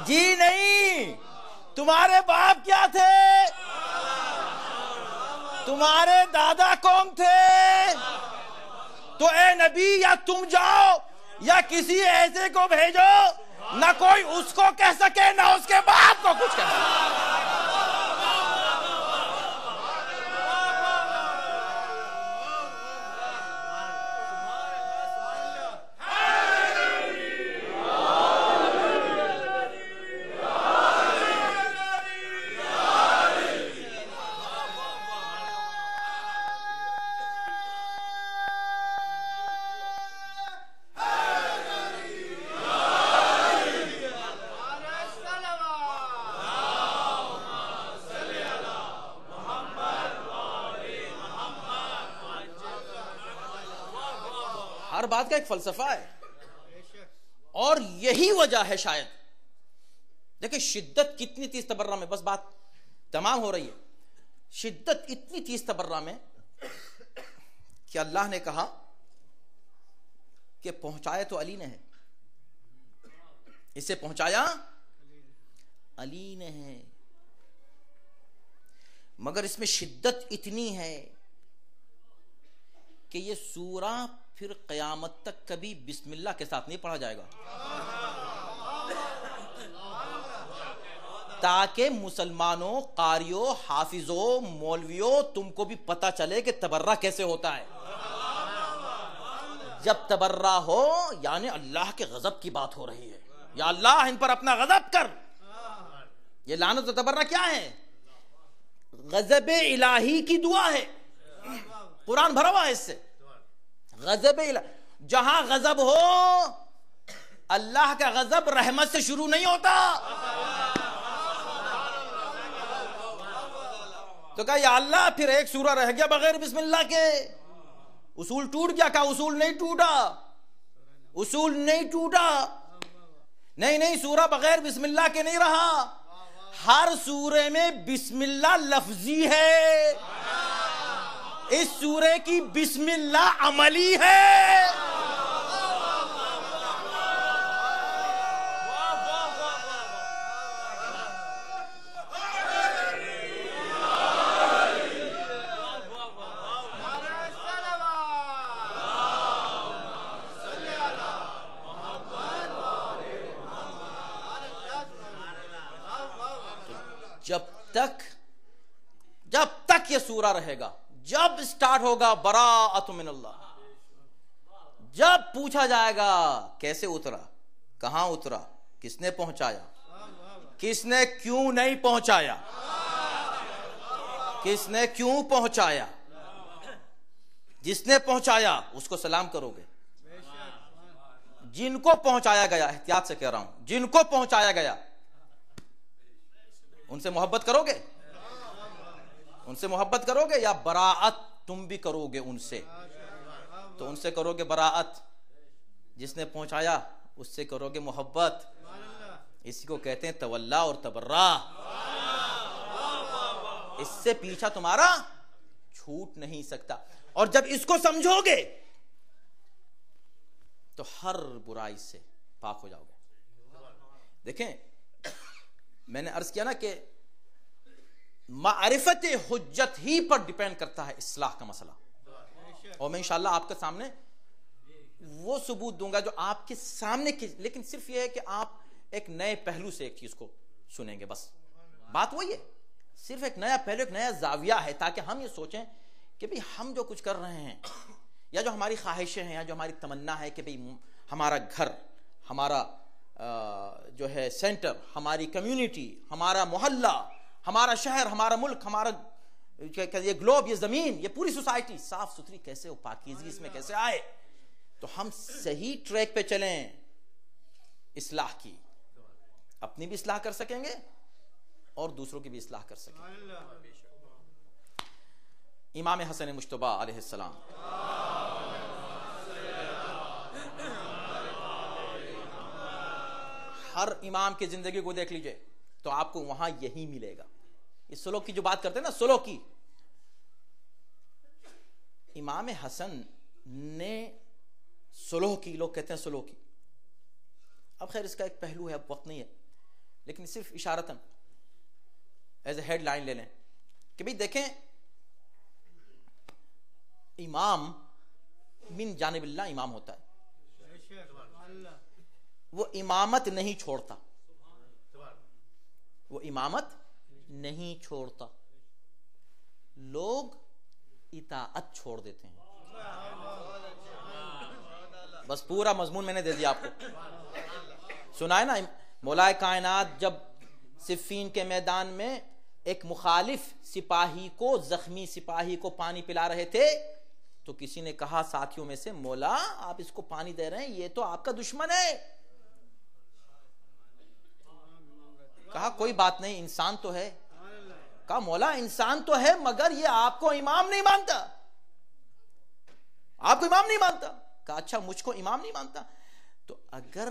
Speaker 1: جی نہیں. تمہارے باپ کیا تھے؟ تمہارے دادا کون تھے؟ تو اے نبی، یا تم جاؤ یا کسی ایسے کو بھیجو، نہ کوئی اس کو کہہ سکے نہ اس کے باپ کو کچھ کہہ سکے. ہر بات کا ایک فلسفہ ہے، اور یہی وجہ ہے شاید. دیکھیں شدت کتنی تھی اس تبرہ میں، بس بات تمام ہو رہی ہے. شدت اتنی تھی اس تبرہ میں کہ اللہ نے کہا کہ پہنچایا تو علی نے ہے، اسے پہنچایا علی نے ہے، مگر اس میں شدت اتنی ہے کہ یہ سورہ پھر قیامت تک کبھی بسم اللہ کے ساتھ نہیں پڑھا جائے گا، تاکہ مسلمانوں، قاریوں، حافظوں، مولویوں تم کو بھی پتہ چلے کہ تبرہ کیسے ہوتا ہے. جب تبرہ ہو یعنی اللہ کے غضب کی بات ہو رہی ہے، یا اللہ ان پر اپنا غضب کر. یہ لعنت و تبرہ کیا ہے؟ غضب الہی کی دعا ہے. قرآن بھرا ہوا ہے اس سے. غضب الہی، جہاں غضب ہو، اللہ کا غضب رحمت سے شروع نہیں ہوتا. تو کہا یا اللہ پھر ایک سورہ رہ گیا بغیر بسم اللہ کے، اصول ٹوٹ گیا. کہا اصول نہیں ٹوٹا، اصول نہیں ٹوٹا. نہیں، سورہ بغیر بسم اللہ کے نہیں رہا. ہر سورے میں بسم اللہ لفظی ہے، اس سورے کی بسم اللہ عملی ہے. جب تک یہ سورہ رہے گا، جب سٹارٹ ہوگا براءۃ من اللہ، جب پوچھا جائے گا کیسے اترا، کہاں اترا، کس نے پہنچایا، کس نے کیوں نہیں پہنچایا، کس نے کیوں پہنچایا، جس نے پہنچایا اس کو سلام کرو گے. جن کو پہنچایا گیا، احتیاط سے کہہ رہا ہوں، جن کو پہنچایا گیا ان سے محبت کرو گے، ان سے محبت کرو گے، یا براعت تم بھی کرو گے ان سے؟ تو ان سے کرو گے براعت، جس نے پہنچایا اس سے کرو گے محبت. اسی کو کہتے ہیں تولا اور تبرہ. اس سے پیچھا تمہارا چھوٹ نہیں سکتا. اور جب اس کو سمجھو گے تو ہر برائی سے پاک ہو جاؤ گے. دیکھیں میں نے عرض کیا نا کہ معرفت حجت ہی پر ڈیپینڈ کرتا ہے اصلاح کا مسئلہ, اور میں انشاءاللہ آپ کے سامنے وہ ثبوت دوں گا جو آپ کے سامنے کی, لیکن صرف یہ ہے کہ آپ ایک نئے پہلو سے ایک چیز کو سنیں گے, بس بات وہی ہے, صرف ایک نیا پہلو, ایک نیا زاویہ ہے, تاکہ ہم یہ سوچیں کہ بھئی ہم جو کچھ کر رہے ہیں یا جو ہماری خواہشیں ہیں یا جو ہماری تمنا ہے کہ بھئی ہمارا گھر, ہمارا جو ہے سینٹر, ہماری کمیونٹی, ہمارا محلہ, ہمارا شہر, ہمارا ملک, ہمارا یہ گلوب, یہ زمین, یہ پوری سوسائٹی صاف ستھری کیسے ہو, پاکیزگی اس میں کیسے آئے, تو ہم صحیح ٹریک پہ چلیں اصلاح کی, اپنی بھی اصلاح کر سکیں گے اور دوسروں کی بھی اصلاح کر سکیں گے. امام حسن مجتبی علیہ السلام ہر امام کی زندگی کو دیکھ لیجئے تو آپ کو وہاں یہی ملے گا. یہ سلوک کی جو بات کرتے ہیں نا, سلوک کی, امام حسن نے سلوک کی, لوگ کہتے ہیں سلوک کی. اب خیر اس کا ایک پہلو ہے, اب وقت نہیں ہے, لیکن صرف اشارتاً ایز اے ہیڈ لائن لے لیں کہ بھئی دیکھیں امام من جانب اللہ امام ہوتا ہے, وہ امامت نہیں چھوڑتا, وہ امامت نہیں چھوڑتا, لوگ اطاعت چھوڑ دیتے ہیں. بس پورا مضمون میں نے دے دیا آپ کو. سنا ہے نا مولا کائنات جب صفین کے میدان میں ایک مخالف سپاہی کو, زخمی سپاہی کو پانی پلا رہے تھے, تو کسی نے کہا ساتھیوں میں سے, مولا آپ اس کو پانی دے رہے ہیں, یہ تو آپ کا دشمن ہے. کہا کوئی بات نہیں, انسان تو ہے. کہا مولا انسان تو ہے مگر یہ آپ کو امام نہیں مانتا, آپ کو امام نہیں مانتا. کہا اچھا مجھ کو امام نہیں مانتا, تو اگر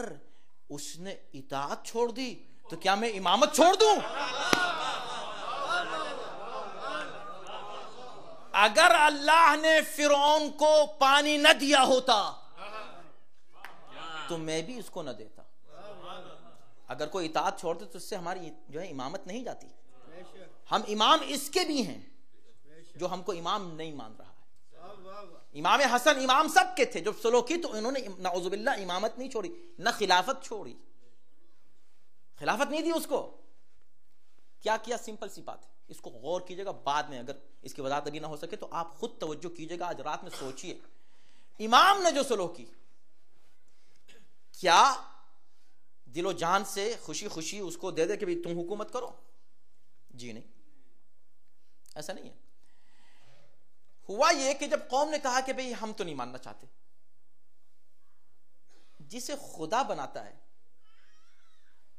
Speaker 1: اس نے اطاعت چھوڑ دی تو کیا میں امامت چھوڑ دوں؟ اگر اللہ نے فرعون کو پانی نہ دیا ہوتا تو میں بھی اس کو نہ دیتا. اگر کوئی اطاعت چھوڑتے تو اس سے ہماری جو ہے امامت نہیں جاتی. ہم امام اس کے بھی ہیں جو ہم کو امام نہیں مان رہا ہے. امام حسن امام سب کے تھے, جو سلوکی تو انہوں نے نعوذ باللہ امامت نہیں چھوڑی, نہ خلافت چھوڑی, خلافت نہیں دی اس کو. کیا کیا؟ سمپل سی بات ہے, اس کو غور کیجئے گا بعد میں, اگر اس کی وضاحت ابھی نہ ہو سکے تو آپ خود توجہ کیجئے گا, آج رات میں سوچئے امام نے جو سلوکی, کیا دل و جان سے خوشی خوشی اس کو دے دے کہ تم حکومت کرو؟ جی نہیں, ایسا نہیں ہے. ہوا یہ کہ جب قوم نے کہا کہ بھئی ہم تو نہیں ماننا چاہتے, جسے خدا بناتا ہے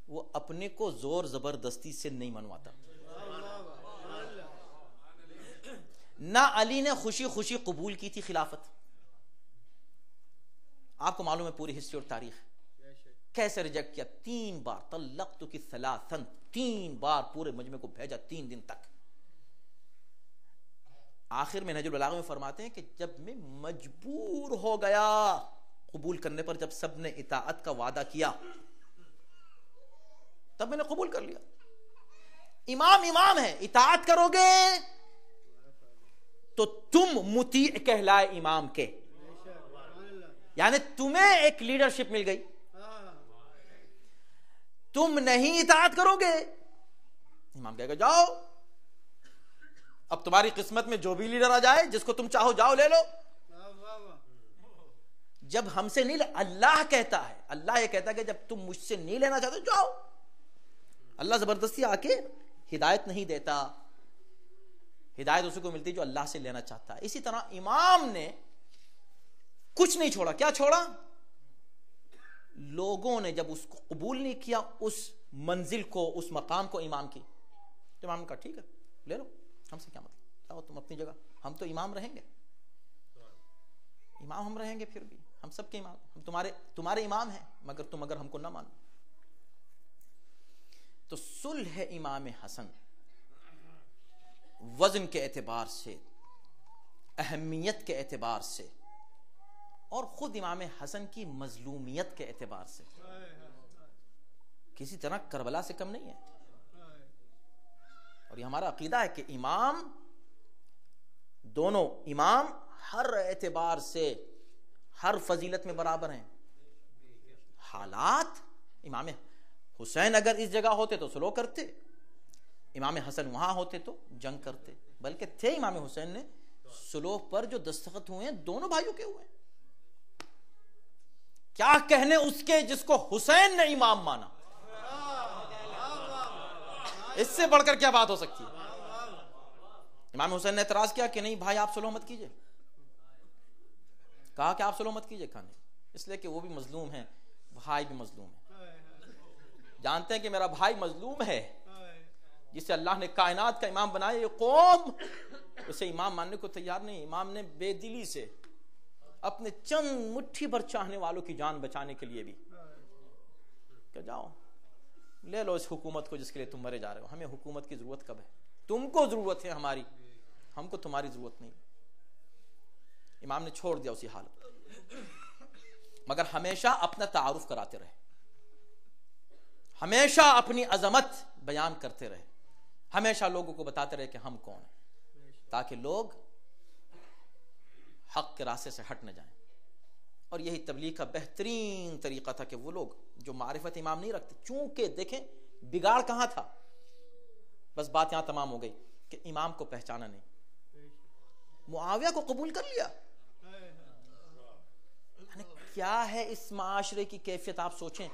Speaker 1: وہ اپنے کو زور زبردستی سے نہیں منواتا. نہ علی نے خوشی خوشی قبول کی تھی خلافت, آپ کو معلوم ہے پوری ہسٹری اور تاریخ, کیسے ریجیکٹ کیا, 3 بار طلقتک ثلاثا, 3 بار پورے مجمع کو بھیجا 3 دن تک. آخر میں نہج البلاغہ میں فرماتے ہیں کہ جب میں مجبور ہو گیا قبول کرنے پر, جب سب نے اطاعت کا وعدہ کیا تب میں نے قبول کر لیا. امام امام ہے, اطاعت کرو گے تو تم مطیع کہلائے امام کے, یعنی تمہیں ایک لیڈرشپ مل گئی. تم نہیں اطاعت کرو گے, امام کہے گا جاؤ, اب تمہاری قسمت میں جو بھی لیڈر آ جائے, جس کو تم چاہو جاؤ لے لو. جب ہم سے نہیں, اللہ کہتا ہے, اللہ یہ کہتا ہے کہ جب تم مجھ سے نہیں لینا چاہتے جاؤ. اللہ زبردستی آ کے ہدایت نہیں دیتا, ہدایت اسی کو ملتی جو اللہ سے لینا چاہتا ہے. اسی طرح امام نے کچھ نہیں چھوڑا. کیا چھوڑا؟ لوگوں نے جب اس کو قبول نہیں کیا, اس منزل کو, اس مقام کو امام کی, تو امام نے کہا ٹھیک ہے لے لو, ہم سے کیا مطلب, جاؤ تم اپنی جگہ, ہم تو امام رہیں گے, امام ہم رہیں گے, پھر بھی ہم سب کے امام, ہم تمہارے امام ہیں, مگر تم اگر ہم کو نہ مانو. تو صلح امام حسن وزن کے اعتبار سے، اہمیت کے اعتبار سے، اور خود امام حسن کی مظلومیت کے اعتبار سے کسی طرح کربلا سے کم نہیں ہے۔ اور یہ ہمارا عقیدہ ہے کہ دونوں امام ہر اعتبار سے، ہر فضیلت میں برابر ہیں۔ حالات، امام حسین اگر اس جگہ ہوتے تو سلو کرتے، امام حسن وہاں ہوتے تو جنگ کرتے، بلکہ تھے امام حسین نے سلو پر جو دستخط ہوئے ہیں دونوں بھائیوں کے ہوئے ہیں۔ کیا کہنے اس کے جس کو حسین نے امام مانا، اس سے بڑھ کر کیا بات ہو سکتی ہے؟ امام حسین نے اعتراض کیا کہ نہیں بھائی آپ سلو مت کیجئے، کہا کہ آپ سلو مت کیجئے کھانے، اس لیے کہ وہ بھی مظلوم ہے، بھائی بھی مظلوم ہے۔ جانتے ہیں کہ میرا بھائی مظلوم ہے، جسے اللہ نے کائنات کا امام بنایا، یہ قوم اسے امام ماننے کو تیار نہیں۔ امام نے بے دلی سے اپنے چند مٹھی بھر چاہنے والوں کی جان بچانے کے لیے بھی کہ جاؤ لے لو اس حکومت کو جس کے لیے تم مرے جا رہے ہو، ہمیں حکومت کی ضرورت کب ہے؟ تم کو ضرورت ہے ہماری، ہم کو تمہاری ضرورت نہیں۔ امام نے چھوڑ دیا اسی حالت، مگر ہمیشہ اپنا تعارف کراتے رہے، ہمیشہ اپنی عظمت بیان کرتے رہے، ہمیشہ لوگوں کو بتاتے رہے کہ ہم کون ہیں، تاکہ لوگ حق کے راستے سے ہٹ نہ جائیں۔ اور یہی تبلیغ کا بہترین طریقہ تھا کہ وہ لوگ جو معرفت امام نہیں رکھتے، چونکہ دیکھیں بگاڑ کہاں تھا، بس بات یہاں تمام ہو گئی کہ امام کو پہچانا نہیں، معاویہ کو قبول کر لیا۔ کیا ہے اس معاشرے کی کیفیت، آپ سوچیں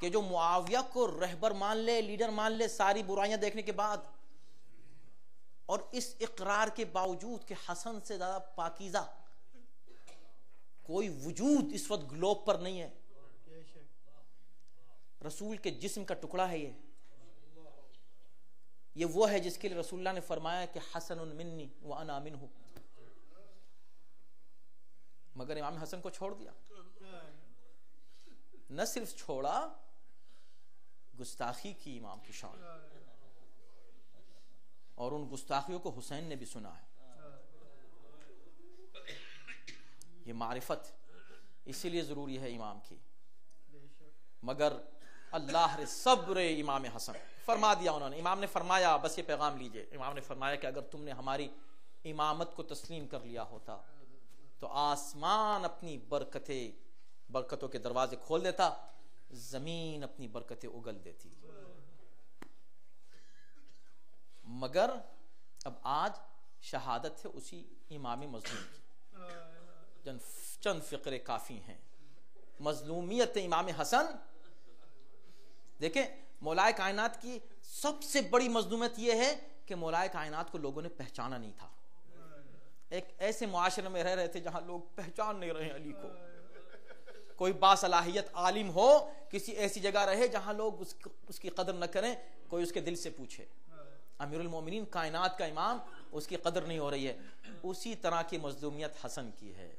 Speaker 1: کہ جو معاویہ کو رہبر مان لے، لیڈر مان لے، ساری برائیاں دیکھنے کے بعد، اور اس اقرار کے باوجود کہ حسن سے زیادہ پاکیزہ کوئی وجود اس وقت گلوب پر نہیں ہے، رسول کے جسم کا ٹکڑا ہے، یہ وہ ہے جس کے لیے رسول اللہ نے فرمایا کہ حسن منی وانا منہ، مگر امام حسن کو چھوڑ دیا۔ نہ صرف چھوڑا، گستاخی کی امام کی شان، اور ان گستاخیوں کو حسین نے بھی سنا ہے۔ یہ معرفت اسی لیے ضروری ہے امام کی، مگر اللہ صبر امام حسن فرما دیا انہوں نے۔ امام نے فرمایا، بس یہ پیغام لیجئے، امام نے فرمایا کہ اگر تم نے ہماری امامت کو تسلیم کر لیا ہوتا تو آسمان اپنی برکتوں کے دروازے کھول دیتا، زمین اپنی برکتیں اگل دیتی، مگر اب آج شہادت ہے اسی امام مظلوم کی۔ چند فقرے کافی ہیں۔ مظلومیت امام حسن، دیکھیں مولا کائنات کی سب سے بڑی مظلومیت یہ ہے کہ مولا کائنات کو لوگوں نے پہچانا نہیں تھا۔ ایک ایسے معاشرے میں رہ رہے تھے جہاں لوگ پہچان نہیں رہے علی کو، کوئی باصلاحیت عالم ہو کسی ایسی جگہ رہے جہاں لوگ اس کی قدر نہ کریں، کوئی اس کے دل سے پوچھے امیر المومنین کائنات کا امام، اس کی قدر نہیں ہو رہی ہے۔ اسی طرح کی مظلومیت حسن کی ہے۔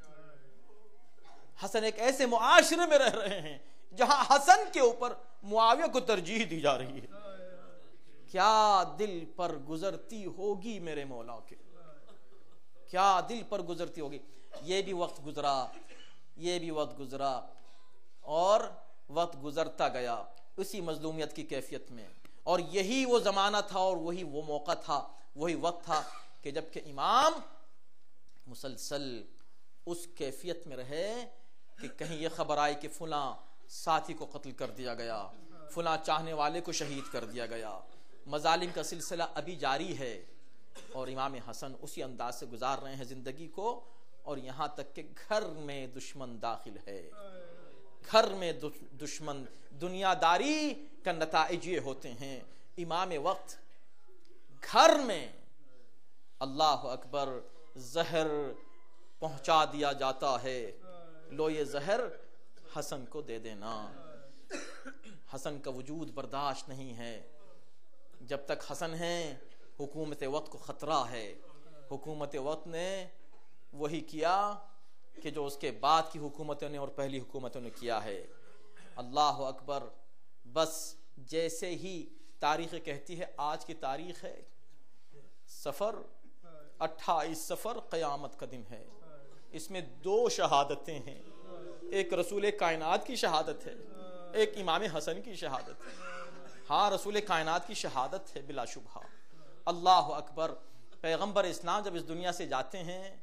Speaker 1: حسن ایک ایسے معاشرے میں رہ رہے ہیں جہاں حسن کے اوپر معاویہ کو ترجیح دی جا رہی ہے۔ کیا دل پر گزرتی ہوگی میرے مولا کے، کیا دل پر گزرتی ہوگی۔ یہ بھی وقت گزرا، یہ بھی وقت گزرا، اور وقت گزرتا گیا اسی مظلومیت کی کیفیت میں۔ اور یہی وہ زمانہ تھا، اور وہی وہ موقع تھا، وہی وقت تھا کہ جب کہ امام مسلسل اس کیفیت میں رہے کہ کہیں یہ خبر آئی کہ فلاں ساتھی کو قتل کر دیا گیا، فلاں چاہنے والے کو شہید کر دیا گیا، مظالم کا سلسلہ ابھی جاری ہے، اور امام حسن اسی انداز سے گزار رہے ہیں زندگی کو، اور یہاں تک کہ گھر میں دشمن داخل ہے، گھر میں دشمن۔ دنیا داری کا نتائج یہ ہوتے ہیں، امام وقت گھر میں اللہ اکبر زہر پہنچا دیا جاتا ہے، لو یہ زہر حسن کو دے دینا۔ حسن کا وجود برداشت نہیں ہے، جب تک حسن ہے حکومت وقت کو خطرہ ہے۔ حکومت وقت نے وہی کیا کہ جو اس کے بعد کی حکومتوں نے اور پہلی حکومتوں نے کیا ہے۔ اللہ اکبر، بس جیسے ہی تاریخ کہتی ہے، آج کی تاریخ ہے سفر 28 سفر قیامت کا دن ہے، اس میں 2 شہادتیں ہیں، ایک رسول کائنات کی شہادت ہے، ایک امام حسن کی شہادت ہے۔ ہاں رسول کائنات کی شہادت ہے بلا شبہ۔ اللہ اکبر۔ پیغمبر اسلام جب اس دنیا سے جاتے ہیں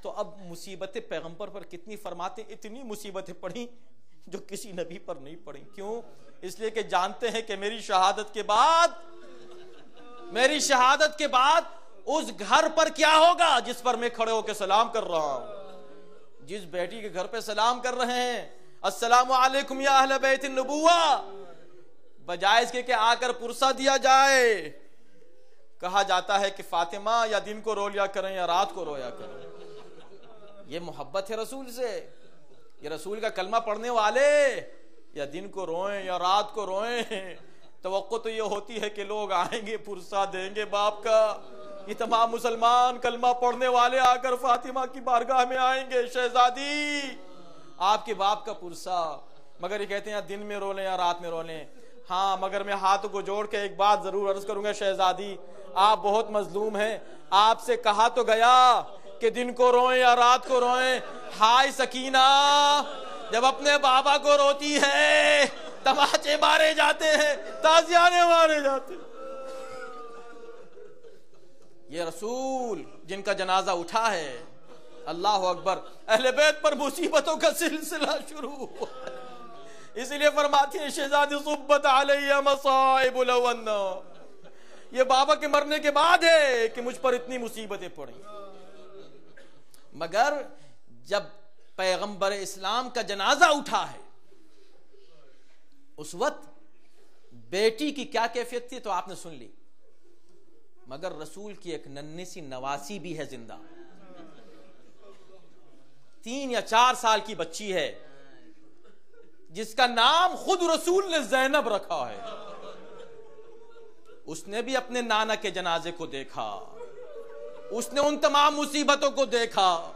Speaker 1: تو اب مصیبتیں پیغمبر پر کتنی فرماتے، اتنی مصیبتیں پڑھی جو کسی نبی پر نہیں پڑھی۔ کیوں؟ اس لیے کہ جانتے ہیں کہ میری شہادت کے بعد اس گھر پر کیا ہوگا جس پر میں کھڑے ہو کے سلام کر رہا ہوں۔ جس بیٹی کے گھر پہ سلام کر رہے ہیں، السلام علیکم یا اہل بیت النبوہ، بجائے اس کے کہ آ کر پرسہ دیا جائے، کہا جاتا ہے کہ فاطمہ یا دن کو رو لیا کریں یا رات کو رویا کریں۔ یہ محبت ہے رسول سے؟ یہ رسول کا کلمہ پڑھنے والے یا دن کو روئیں یا رات کو روئیں، توقع تو یہ ہوتی ہے کہ لوگ آئیں گے پرسہ دیں گے باپ کا۔ یہ تمام مسلمان کلمہ پڑھنے والے آ کر فاطمہ کی بارگاہ میں آئیں گے، شہزادی آپ کے باپ کا پرسہ، مگر یہ کہتے ہیں دن میں رو لیں یا رات میں رو لیں۔ ہاں مگر میں ہاتھ کو جوڑ کے ایک بات ضرور عرض کروں گا، شہزادی آپ بہت مظلوم ہیں، آپ سے کہا تو گیا کہ دن کو روئیں یا رات کو روئیں۔ ہائے سکینہ، جب اپنے بابا کو روتی ہے تماچے مارے جاتے ہیں، تازیانے مارے جاتے ہیں۔ یہ رسول جن کا جنازہ اٹھا ہے، اللہ اکبر، اہل بیت پر مصیبتوں کا سلسلہ شروع ہوا۔ اس لیے فرماتے ہیں شہزادی صبت علیہ مصائب لو ان، یہ بابا کے مرنے کے بعد ہے کہ مجھ پر اتنی مصیبتیں پڑیں۔ مگر جب پیغمبر اسلام کا جنازہ اٹھا ہے، اس وقت بیٹی کی کیا کیفیت تھی تو آپ نے سن لی، مگر رسول کی ایک ننھی سی نواسی بھی ہے زندہ، 3 یا 4 سال کی بچی ہے جس کا نام خود رسول نے زینب رکھا ہے۔ اس نے بھی اپنے نانا کے جنازے کو دیکھا، اس نے ان تمام مصیبتوں کو دیکھا۔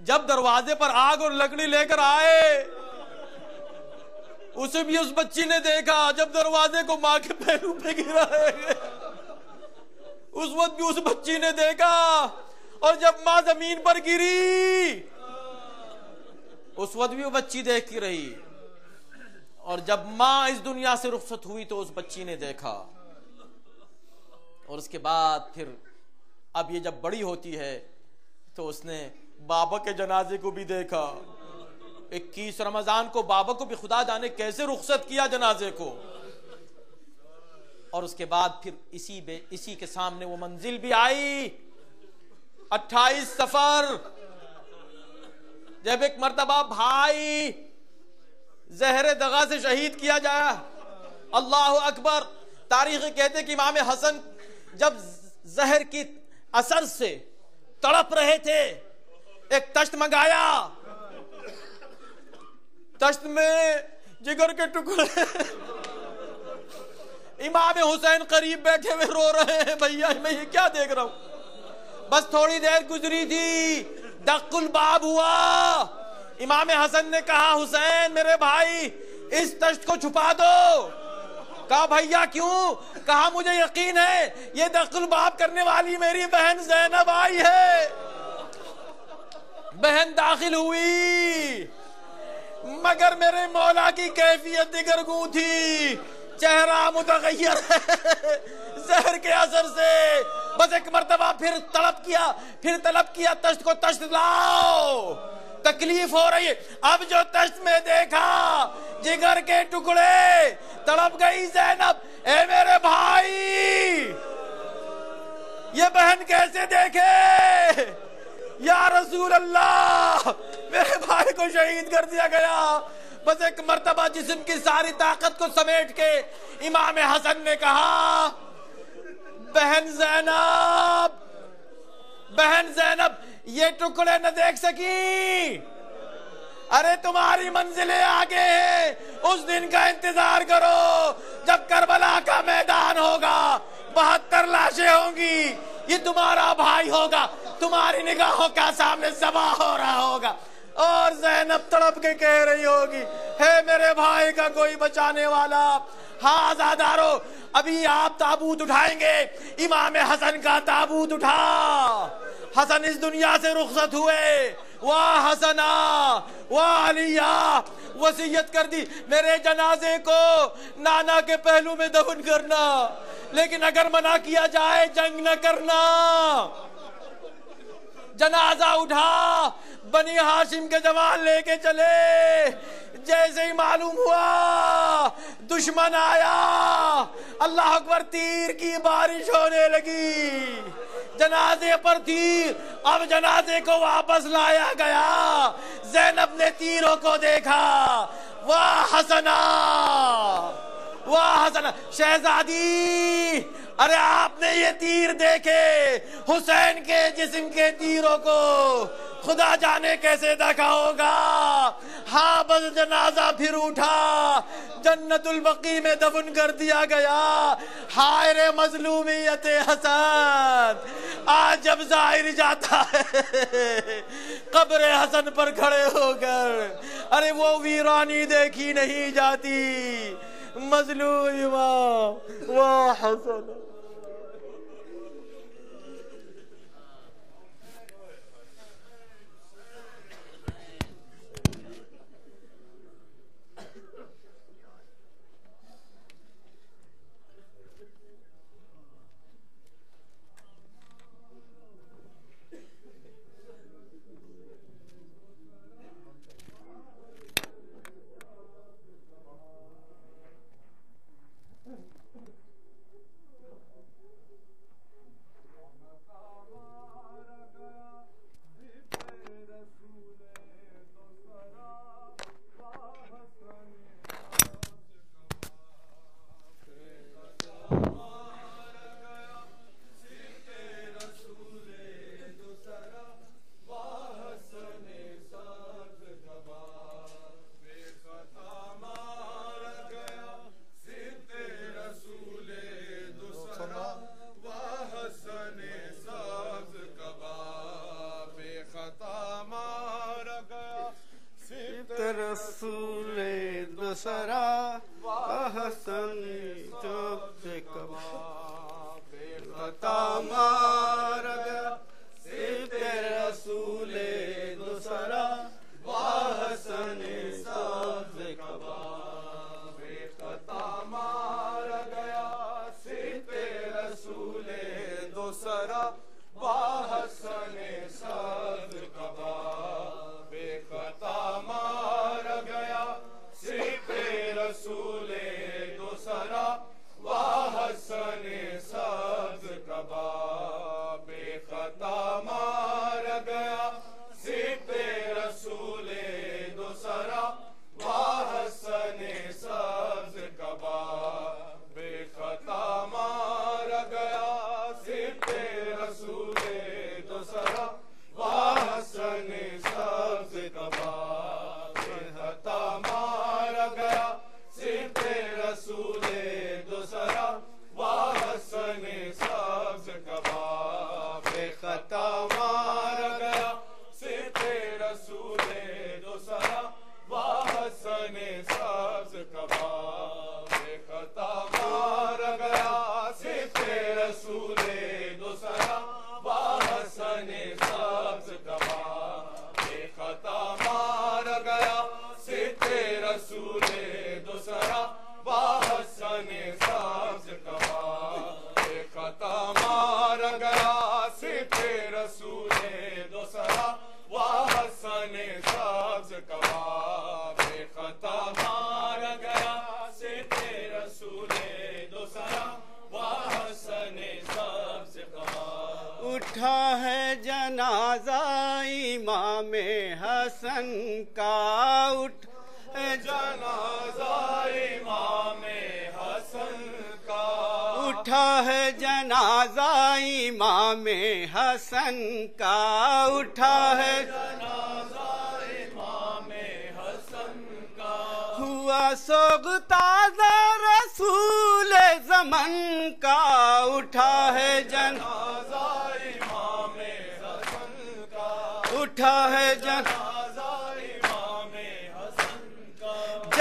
Speaker 1: جب دروازے پر آگ اور لکڑی لے کر آئے، اسے بھی اس بچی نے دیکھا۔ جب دروازے کو ماں کے پہلو پہ گرائے گئے، اس وقت بھی اس بچی نے دیکھا۔ اور جب ماں زمین پر گری، اس وقت بھی وہ بچی دیکھتی رہی۔ اور جب ماں اس دنیا سے رخصت ہوئی تو اس بچی نے دیکھا۔ اور اس کے بعد پھر اب یہ جب بڑی ہوتی ہے تو اس نے بابا کے جنازے کو بھی دیکھا۔ 21 رمضان کو بابا کو بھی خدا جانے کیسے رخصت کیا جنازے کو۔ اور اس کے بعد پھر اسی کے سامنے وہ منزل بھی آئی، 28 سفر، جب ایک مرتبہ بھائی زہر دغا سے شہید کیا جایا۔ اللہ اکبر۔ تاریخ کہتے ہیں کہ امام حسن جب زہر کی اثر سے تڑپ رہے تھے، ایک تشت منگایا، تشت میں جگر کے ٹکڑے، امام حسین قریب بیٹھے ہوئے رو رہے ہیں، بھیا میں یہ کیا دیکھ رہا ہوں۔ بس تھوڑی دیر گزری تھی، دق الباب ہوا۔ امام حسن نے کہا حسین میرے بھائی اس تشت کو چھپا دو۔ کہا بھیا کیوں؟ کہا مجھے یقین ہے یہ دق الباب کرنے والی میری بہن زینب آئی ہے۔ بہن داخل ہوئی، مگر میرے مولا کی کیفیت دگرگوں تھی، چہرہ متغیر ہے زہر کے اثر سے۔ بس ایک مرتبہ پھر طلب کیا تشت کو، تشت لاؤ، تکلیف ہو رہی ہے۔ اب جو تشت میں دیکھا جگر کے ٹکڑے، تڑپ گئی زینب۔ اے میرے بھائی یہ بہن کیسے دیکھے؟ یا رسول اللہ میرے بھائی کو شہید کر دیا گیا۔ بس ایک مرتبہ جسم کی ساری طاقت کو سمیٹ کے امام حسن نے کہا بہن زینب یہ ٹکڑے نہ دیکھ سکی، ارے تمہاری منزلیں آگے ہیں، اس دن کا انتظار کرو جب کربلا کا میدان ہوگا، 72 لاشیں ہوں گی، یہ تمہارا بھائی ہوگا، تمہاری نگاہوں کا سامنے ذبح ہو رہا ہوگا۔ اور زینب تڑپ کے کہہ رہی ہوگی ہے میرے بھائی کا کوئی بچانے والا۔ ہاں عزادارو،
Speaker 2: ابھی آپ تابوت اٹھائیں گے، امام حسن کا تابوت اٹھا، حسن اس دنیا سے رخصت ہوئے، واہ حسنا واہ علیہ، وصیت کر دی میرے جنازے کو نانا کے پہلو میں دفن کرنا، لیکن اگر منع کیا جائے جنگ نہ کرنا۔ جنازہ اٹھا، بنی ہاشم کے جوان لے کے چلے، جیسے ہی معلوم ہوا دشمن آیا، اللہ اکبر، تیر کی بارش ہونے لگی، جنازے پر تیر۔ اب جنازے کو واپس لایا گیا، زینب نے تیروں کو دیکھا، واہ حسنا واہ حسنا، شہزادی ارے آپ نے یہ تیر دیکھے، حسین کے جسم کے تیروں کو خدا جانے کیسے دیکھا ہوگا۔ ہاں بس جنازہ پھر اٹھا، جنت البقیع میں دفن کر دیا گیا۔ ہائے رے مظلومیت حسن، آج جب ظاہر جاتا ہے قبر حسن پر کھڑے ہو کر، ارے وہ ویرانی دیکھی نہیں جاتی، مظلوم امام واہ حسن۔
Speaker 3: رسول دوسرا حسن چوک سے کباب خطا مار گیا، صرف رسول دوسرا حسن ساز کباب خطا مار گیا، صرف رسول دوسرا حسن ساز کباب خطا مار گیا، صرف رسول دوسرا حسن ساز کباب خطا مار گیا، صرف رسول دوسرا حسن ساز کباب خطا مار گیا، صرف رسول دوسرا حسن ساز کباب خطا مار گیا، صرف رسول دوسرا حسن ساز کباب خطا مار گیا، صرف رسول دوسرا حسن ساز کباب خطا مار گیا، صرف رسول دوسرا حسن ساز کباب خطا مار گیا، صرف رسول دوسرا حسن ساز کباب خطا مار گیا، صرف رسول دوسرا حسن ساز کباب خطا مار گیا، صرف رسول دوسرا حسن ساز کباب۔ اٹھا ہے جنازہ امام حسن کا، اٹھ
Speaker 2: جنازہ امام حسن کا،
Speaker 3: اٹھا ہے جنازہ امام حسن کا، اٹھا ہے
Speaker 2: جنازہ امام حسن کا،
Speaker 3: ہوا سوگ تازہ رسول زمن کا، اٹھا ہے
Speaker 2: جنازہ امام حسن کا،
Speaker 3: اٹھا ہے
Speaker 2: جنازہ امام حسن کا،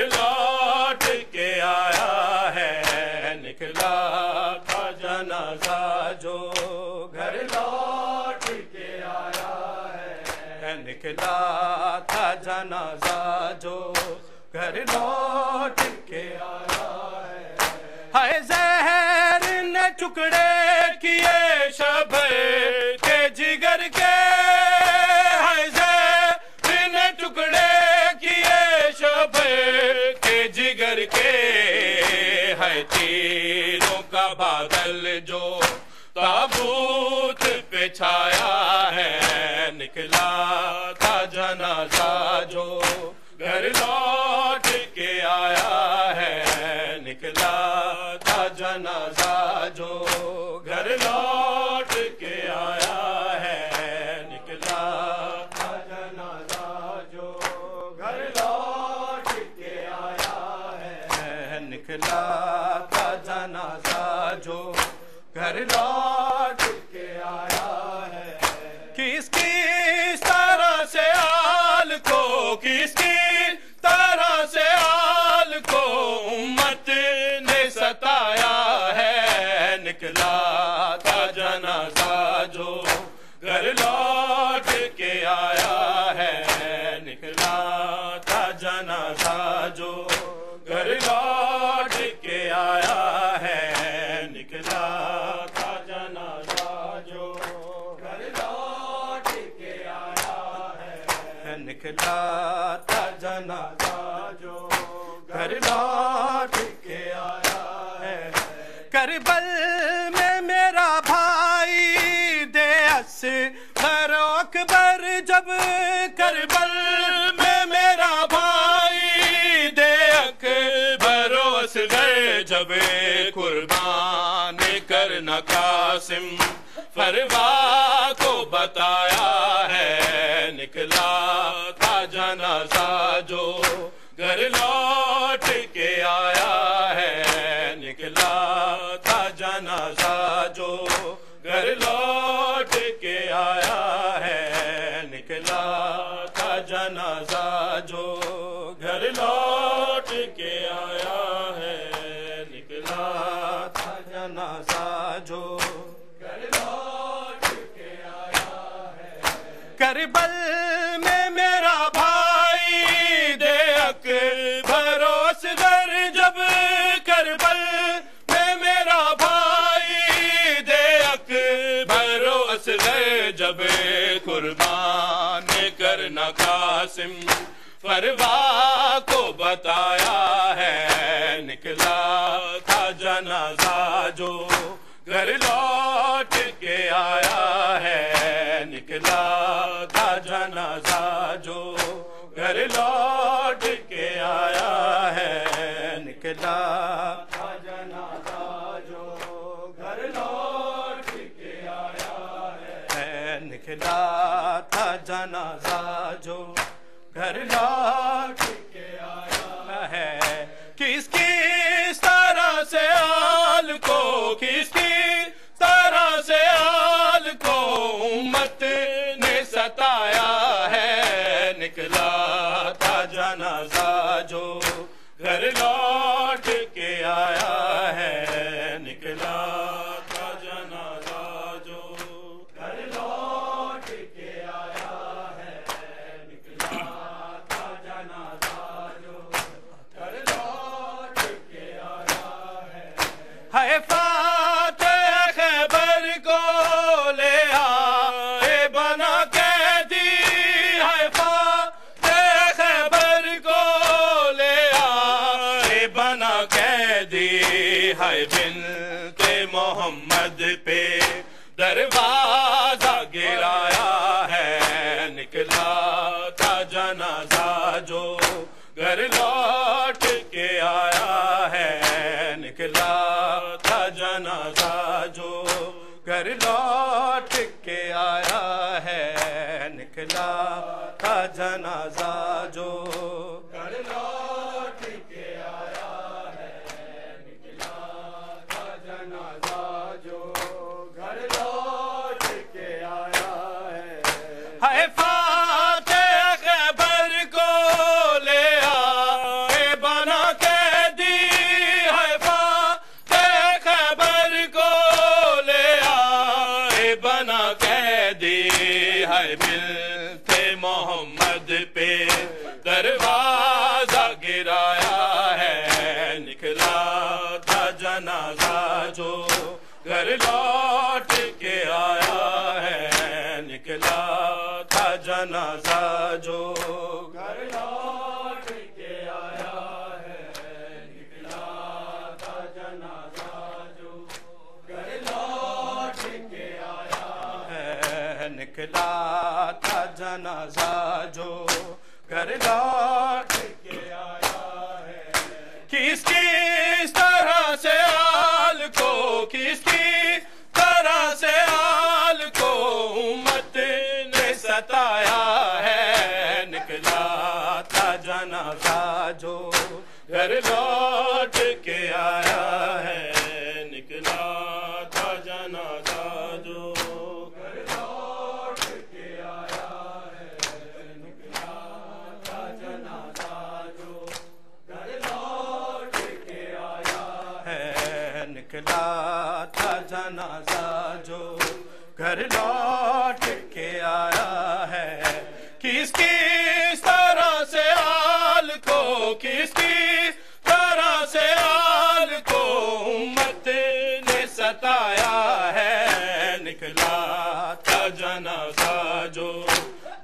Speaker 3: گھر لوٹ کے آیا ہے، نکلا تھا جنازہ جو گھر لوٹ کے آیا ہے، نکلا تھا جنازہ جو گھر لوٹ کے آیا ہے۔ ہائے زہر نے ٹکڑے کیے شب کے جگر کے، ہائے زہر نے ٹکڑے کیے شب کے جگر کے، ہے تیروں کا بادل جو تابوت پہ چھایا ہے، نکلا تھا جنازہ جو گھر لوٹ کے آیا ہے، نکلا تھا جنازہ جو گھر لوٹ کے آیا ہے، نکلا تھا جنازہ جو گھر لوٹ کے آیا ہے، نکلا تھا جنازہ جو گھر لوٹ کے آیا ہے۔ کس کس طرح سے آل کو، کس کس طرح سے آل کو امت نے ستایا ہے، نکلا تھا جنازہ جو گھر لوٹ کے آیا ہے، نکلا تھا جنازہ جو گھر لوٹ کے آیا ہے، نکلا تھا جنازہ جو گھر لوٹ کے آیا ہے، نکلا تھا جنازہ جو گھر لوٹ کے آیا ہے۔ کربل میں میرا بھائی دے اصغر و اکبر جب، کربل میں میرا بھائی دے اکبر و اصغر جب، قربان کرنا قاسم فروا کو بتایا ہے، نکلا تھا جنازہ جو گھر لوٹ کے آیا ہے، نکلا تھا جنازہ جو گھر لوٹ کے آیا ہے، نکلا تھا جنازہ جو گھر لوٹ کے آیا ہے، نکلا تھا جنازہ جو گھر لوٹ کے آیا ہے۔ کربل میں میرا بھائی دے اکبر و اصغر جب، کربل میں میرا بھائی دے اکبر و اصغر جب، قربان کرنا قاسم فروا کو بتایا ہے، نکلا تھا جنازہ جو گھر لوٹ کے آیا ہے، نکلا تھا جنازہ جو گھر لوٹ کے آیا ہے، نکلا تھا جنازہ جو گھر لوٹ کے آیا ہے، نکلا تھا جنازہ جو گھر لوٹ کے آیا ہے۔ کس کس طرح سے آل کو، کس کس طرح سے آل کو امت نے ستایا ہے، نکلا تھا جنازہ جو گھر لوٹ کے آیا ہے، نکلا تھا جنازہ جو گھر لوٹ کے آیا ہے، نکلا تھا جنازہ جو گھر لوٹ کے آیا ہے۔ فاتح خیبر کو لے آئے بنا قیدی، ہے فاتح خیبر کو لے آئے بنا قیدی، ہے بنت محمد پہ دروازہ گرایا ہے، نکلا تھا جنازہ جو گھر لوٹ کے آیا ہے، نکلا تھا جنازہ جو گھر لوٹ کے آیا ہے، نکلا تھا جنازہ جو گھر لوٹ کے آیا ہے، نکلا تھا جنازہ جو گھر لوٹ کے آیا ہے۔ فاتح خیبر کو لے آ گھر لوٹ کے آیا ہے، نکلا تھا جنازہ جو گھر لوٹ کے آیا ہے، نکلا تھا جنازہ جو گھر لوٹ کے آیا ہے، نکلا تھا جنازہ جو گھر لوٹ کے آیا ہے، کس کس طرح سے آل کو، کس کس طرح سے آل کو امت نے ستایا ہے، نکلا تھا جنازہ جو گھر لوٹ کے آیا ہے، نکلا تھا جنازہ جو گھر لوٹ کے آیا ہے، نکلا تھا جنازہ جو گھر لوٹ کے آیا ہے، نکلا تھا جنازہ جو گھر لوٹ کے آیا ہے، کس کس طرح سے آل کو، کس کس طرح سے آل کو امت نے ستایا ہے، نکلا تھا جنازہ جو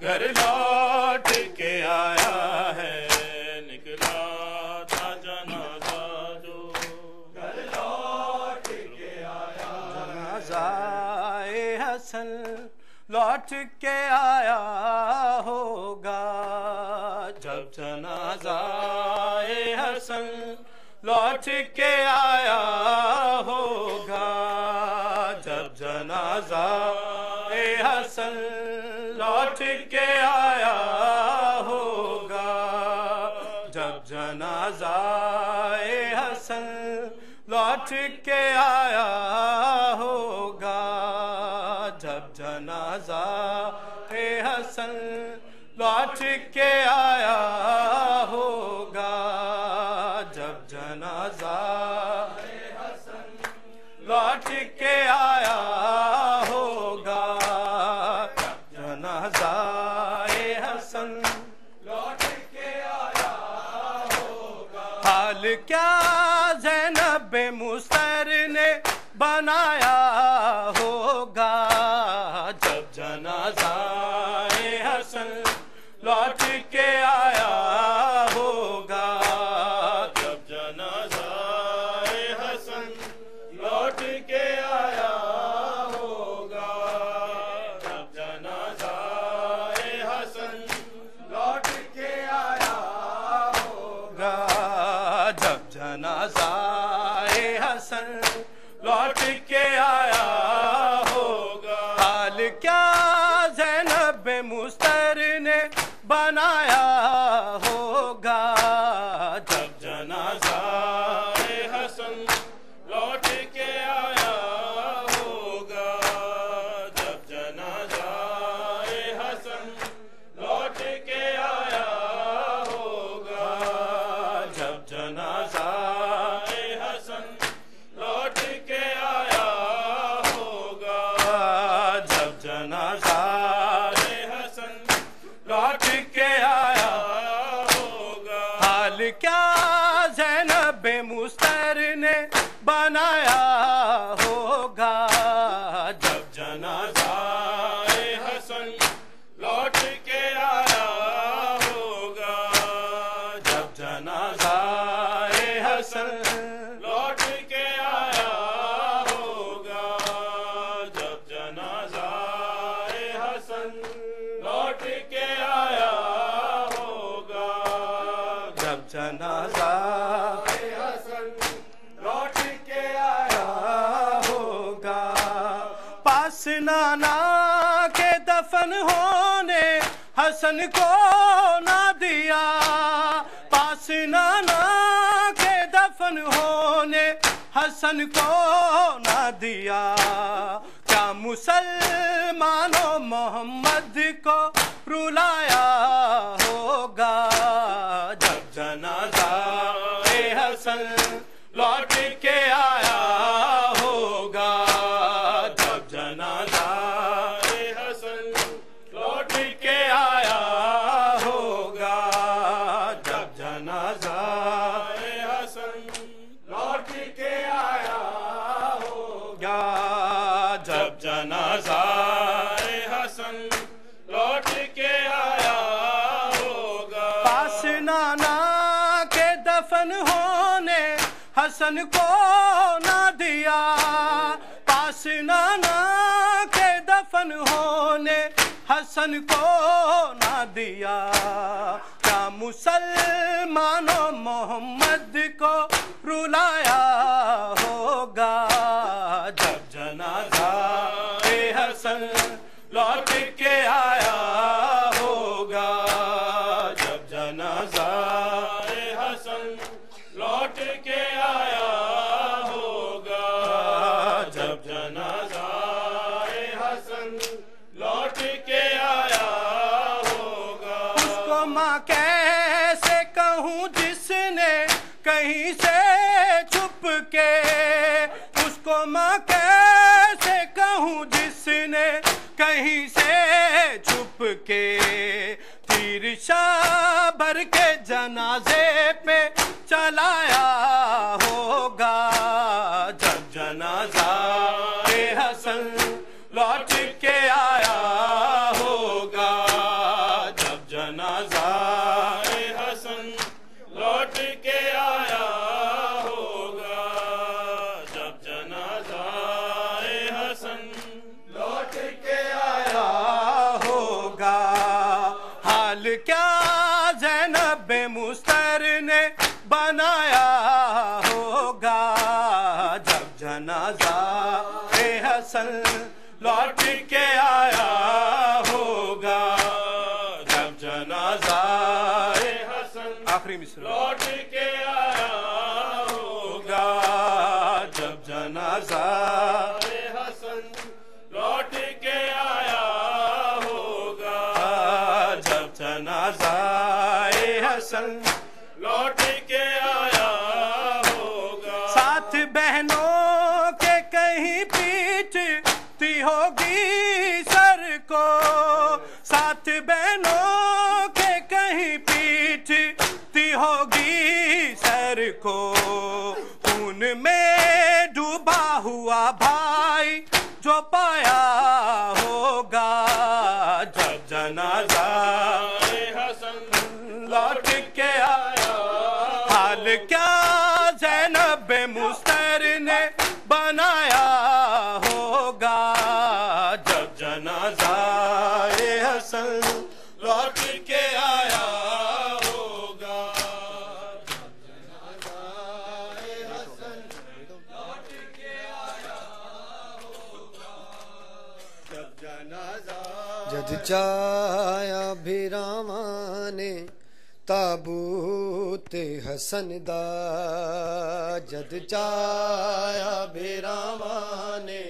Speaker 3: گھر لوٹ کے آیا ہے، نکلا تھا جنازہ جو گھر لوٹ کے آیا، جنازہ حسن لوٹ کے آیا ہوگا، جب جنازہ حسن لوٹ کے آیا ہوگا، جب جنازہ حسن لوٹ کے آیا ہوگا، جب جنازہ حسن لوٹ کے آیا ہوگا، جب جنازہ حسن لوٹ کے آیا ہوگا، جب جنازہ حسن لوٹ کے آیا ہوگا، جنازہ حسن لوٹ کے آیا ہوگا، حال کیا زینب مستر نے بنایا ہوگا، جب جنازہ حسن لوٹ کے آیا ہوگا، جب جنازہ حسن لوٹ کے آیا ہوگا، جب جنازہ حسن لوٹ کے آیا ہوگا، جب جنازہ حسن لوٹ کے آیا ہوگا، حال کیا زینب مستر نے بنایا ہوگا، جب جنازہ حسن لوٹ کے آیا ہوگا، جب جنازہ حسن لوٹ کے آیا ہوگا، جب جنازہ حسن لوٹ کے آیا ہوگا، جب جنازہ حسن لوٹ کے آیا ہوگا، حال کیا زینب مستر نے بنایا ہوگا، جب جنازہ حسن لوٹ کے آیا ہوگا، جب جنازہ حسن لوٹ کے آیا ہوگا، جب جنازہ حسن لوٹ کے آیا ہوگا، جب جنازہ حسن لوٹ کے آیا ہوگا، پاس نانا کے دفن ہونے حسن کو نہ دیا، پاس نانا کے دفن ہونے حسن کو نہ دیا، کیا مسلمانوں محمد کو رلایا ہوگا، جب جنازہ حسن لوٹ کے آیا ہوگا، جب جنازہ حسن لوٹ کے آیا ہوگا، جب جنازہ حسن لوٹ کے آیا ہوگا، دفن ہونے حسن کو نہ دیا، پاس نانا کے دفن ہونے حسن کو نہ دیا، کیا مسلمانوں محمد کو رلایا ہوگا جب جنازہ حسن لوٹ کے آیا ہوگا، جب جنازہ حسن لوٹ کے آیا ہوگا، جب جنازہ حسن لوٹ کے آیا ہوگا۔ اس کو ماں کیسے کہوں جس نے کہیں سے چھپ کے، اس کو ماں کیسے کہوں جس نے کہیں سے چھپ کے، تیر شاہ بھر کے جنازے پہ چلایا ہوگا جب جنازہ حسن لوٹ کے آیا ہوگا، جب جنازہ حسن لوٹ کے آیا ہوگا، جب جنازہ حسن لوٹ کے آیا ہوگا۔ حال کیا زینب مستر نے بنایا ہوگا جب جنازہ حسن لوٹ کے آیا ہوگا، جب جنازہ حسن آخری مصرع لوٹ کے آیا ہوگا، جب جنازہ حسن لوٹ کے آیا ہوگا، جب جنازہ حسن لوٹ کے آیا ہوگا۔ ساتھ بہنوں کے کہیں پیٹتی ہوگی سر کو، ساتھ بہنوں کے کہیں پیٹتی ہوگی سر کو، خون میں ڈوبا ہوا بھائی جو پایا ہوگا جب جنازہ حسن لوٹ کے آیا۔ حال کیا زینب مستر نے بنایا ہوگا جب جنازہ حسن لوٹ کے آیا ہوگا، جب جنازہ حسن لوٹ کے آیا ہوگا، جب جنازہ
Speaker 4: جد چایا بھیراواں نے تابوت حسن دا، جد چایا بھیراواں نے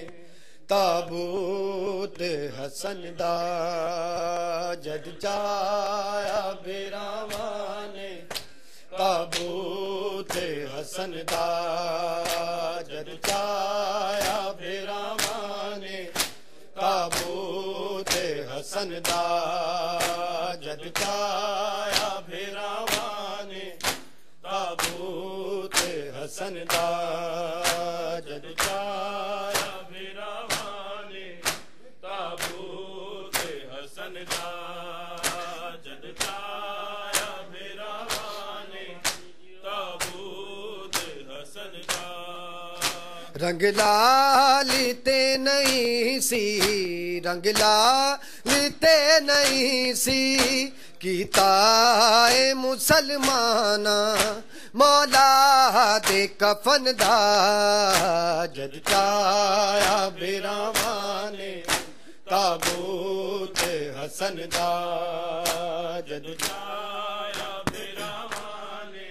Speaker 4: تابوت حسن دا، جد چایا بھیراواں نے تابوت حسن دا، جد چایا بھیراواں نے تابوت حسن دا، جد چایا بھیراواں نے تابوت حسن دا، جد چایا بھیراواں نے تابوت حسن دا، جد چایا بھیراواں نے تابوت حسن دا۔ رنگ لالتے نہیں سی، رنگ لالتے نہیں سی، کیتا اے مسلمانا مولا دے کفن دا، جد چایا بھیراواں نے تابوت حسن دا، جد چایا بھیراواں نے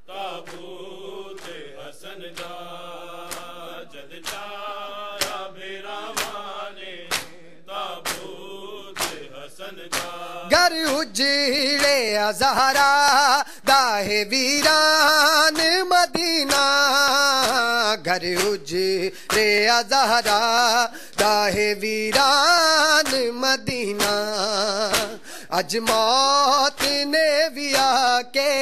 Speaker 4: تابوت حسن دا، جد چایا بھیراواں نے تابوت حسن دا۔ گر اجڑے زہرا داہے ویران مدینہ، گر اجڑے زہرا داہے ویران مدینہ، اج موت نے بھی آ کے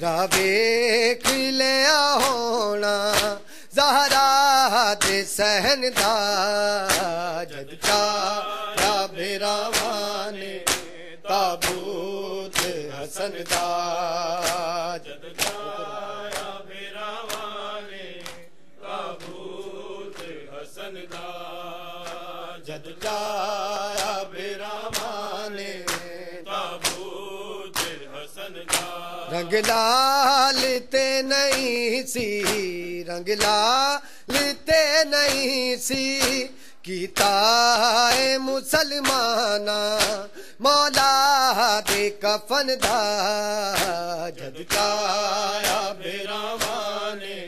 Speaker 4: راہ ویکھ لیا ہونا زہرا دے سہن دا، جد چایا بھیراواں نے تابوت حسن دا، جد چایا
Speaker 5: رنگ لالتے نہیں سی رنگ لالتے نہیں سی کیتا ہے مسلمانہ مولا دے کفن دا جد چایا بیراوانے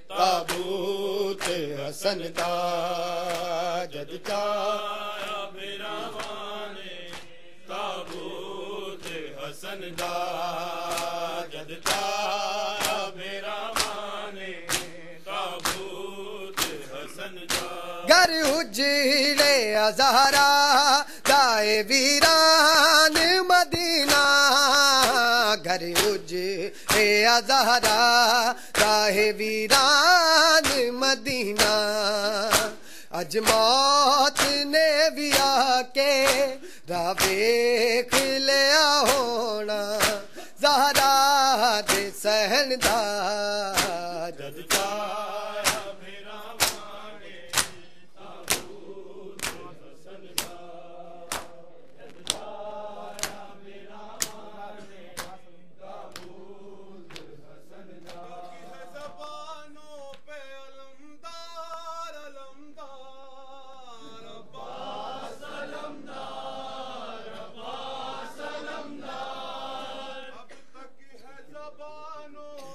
Speaker 5: تابوت حسن دا جد چایا
Speaker 4: بیراوانے تابوت حسن دا جد چایا بیراوانے تابوت حسن دا
Speaker 5: گر اجڑے ازہرا دائے ویران مدینہ گر اجڑے ازہرا دائے ویران مدینہ اج موت نے بھی آ کے راہ ویکھ لیا ہونا زہرا دے سہن دا جد
Speaker 4: چایا بیراوانے تابوت حسن دا جد چایا بیراوانے تابوت حسن دا زبانوں پہ علمدار علمدار عباس علمدار عباس علمدار اب تک ہے زبانوں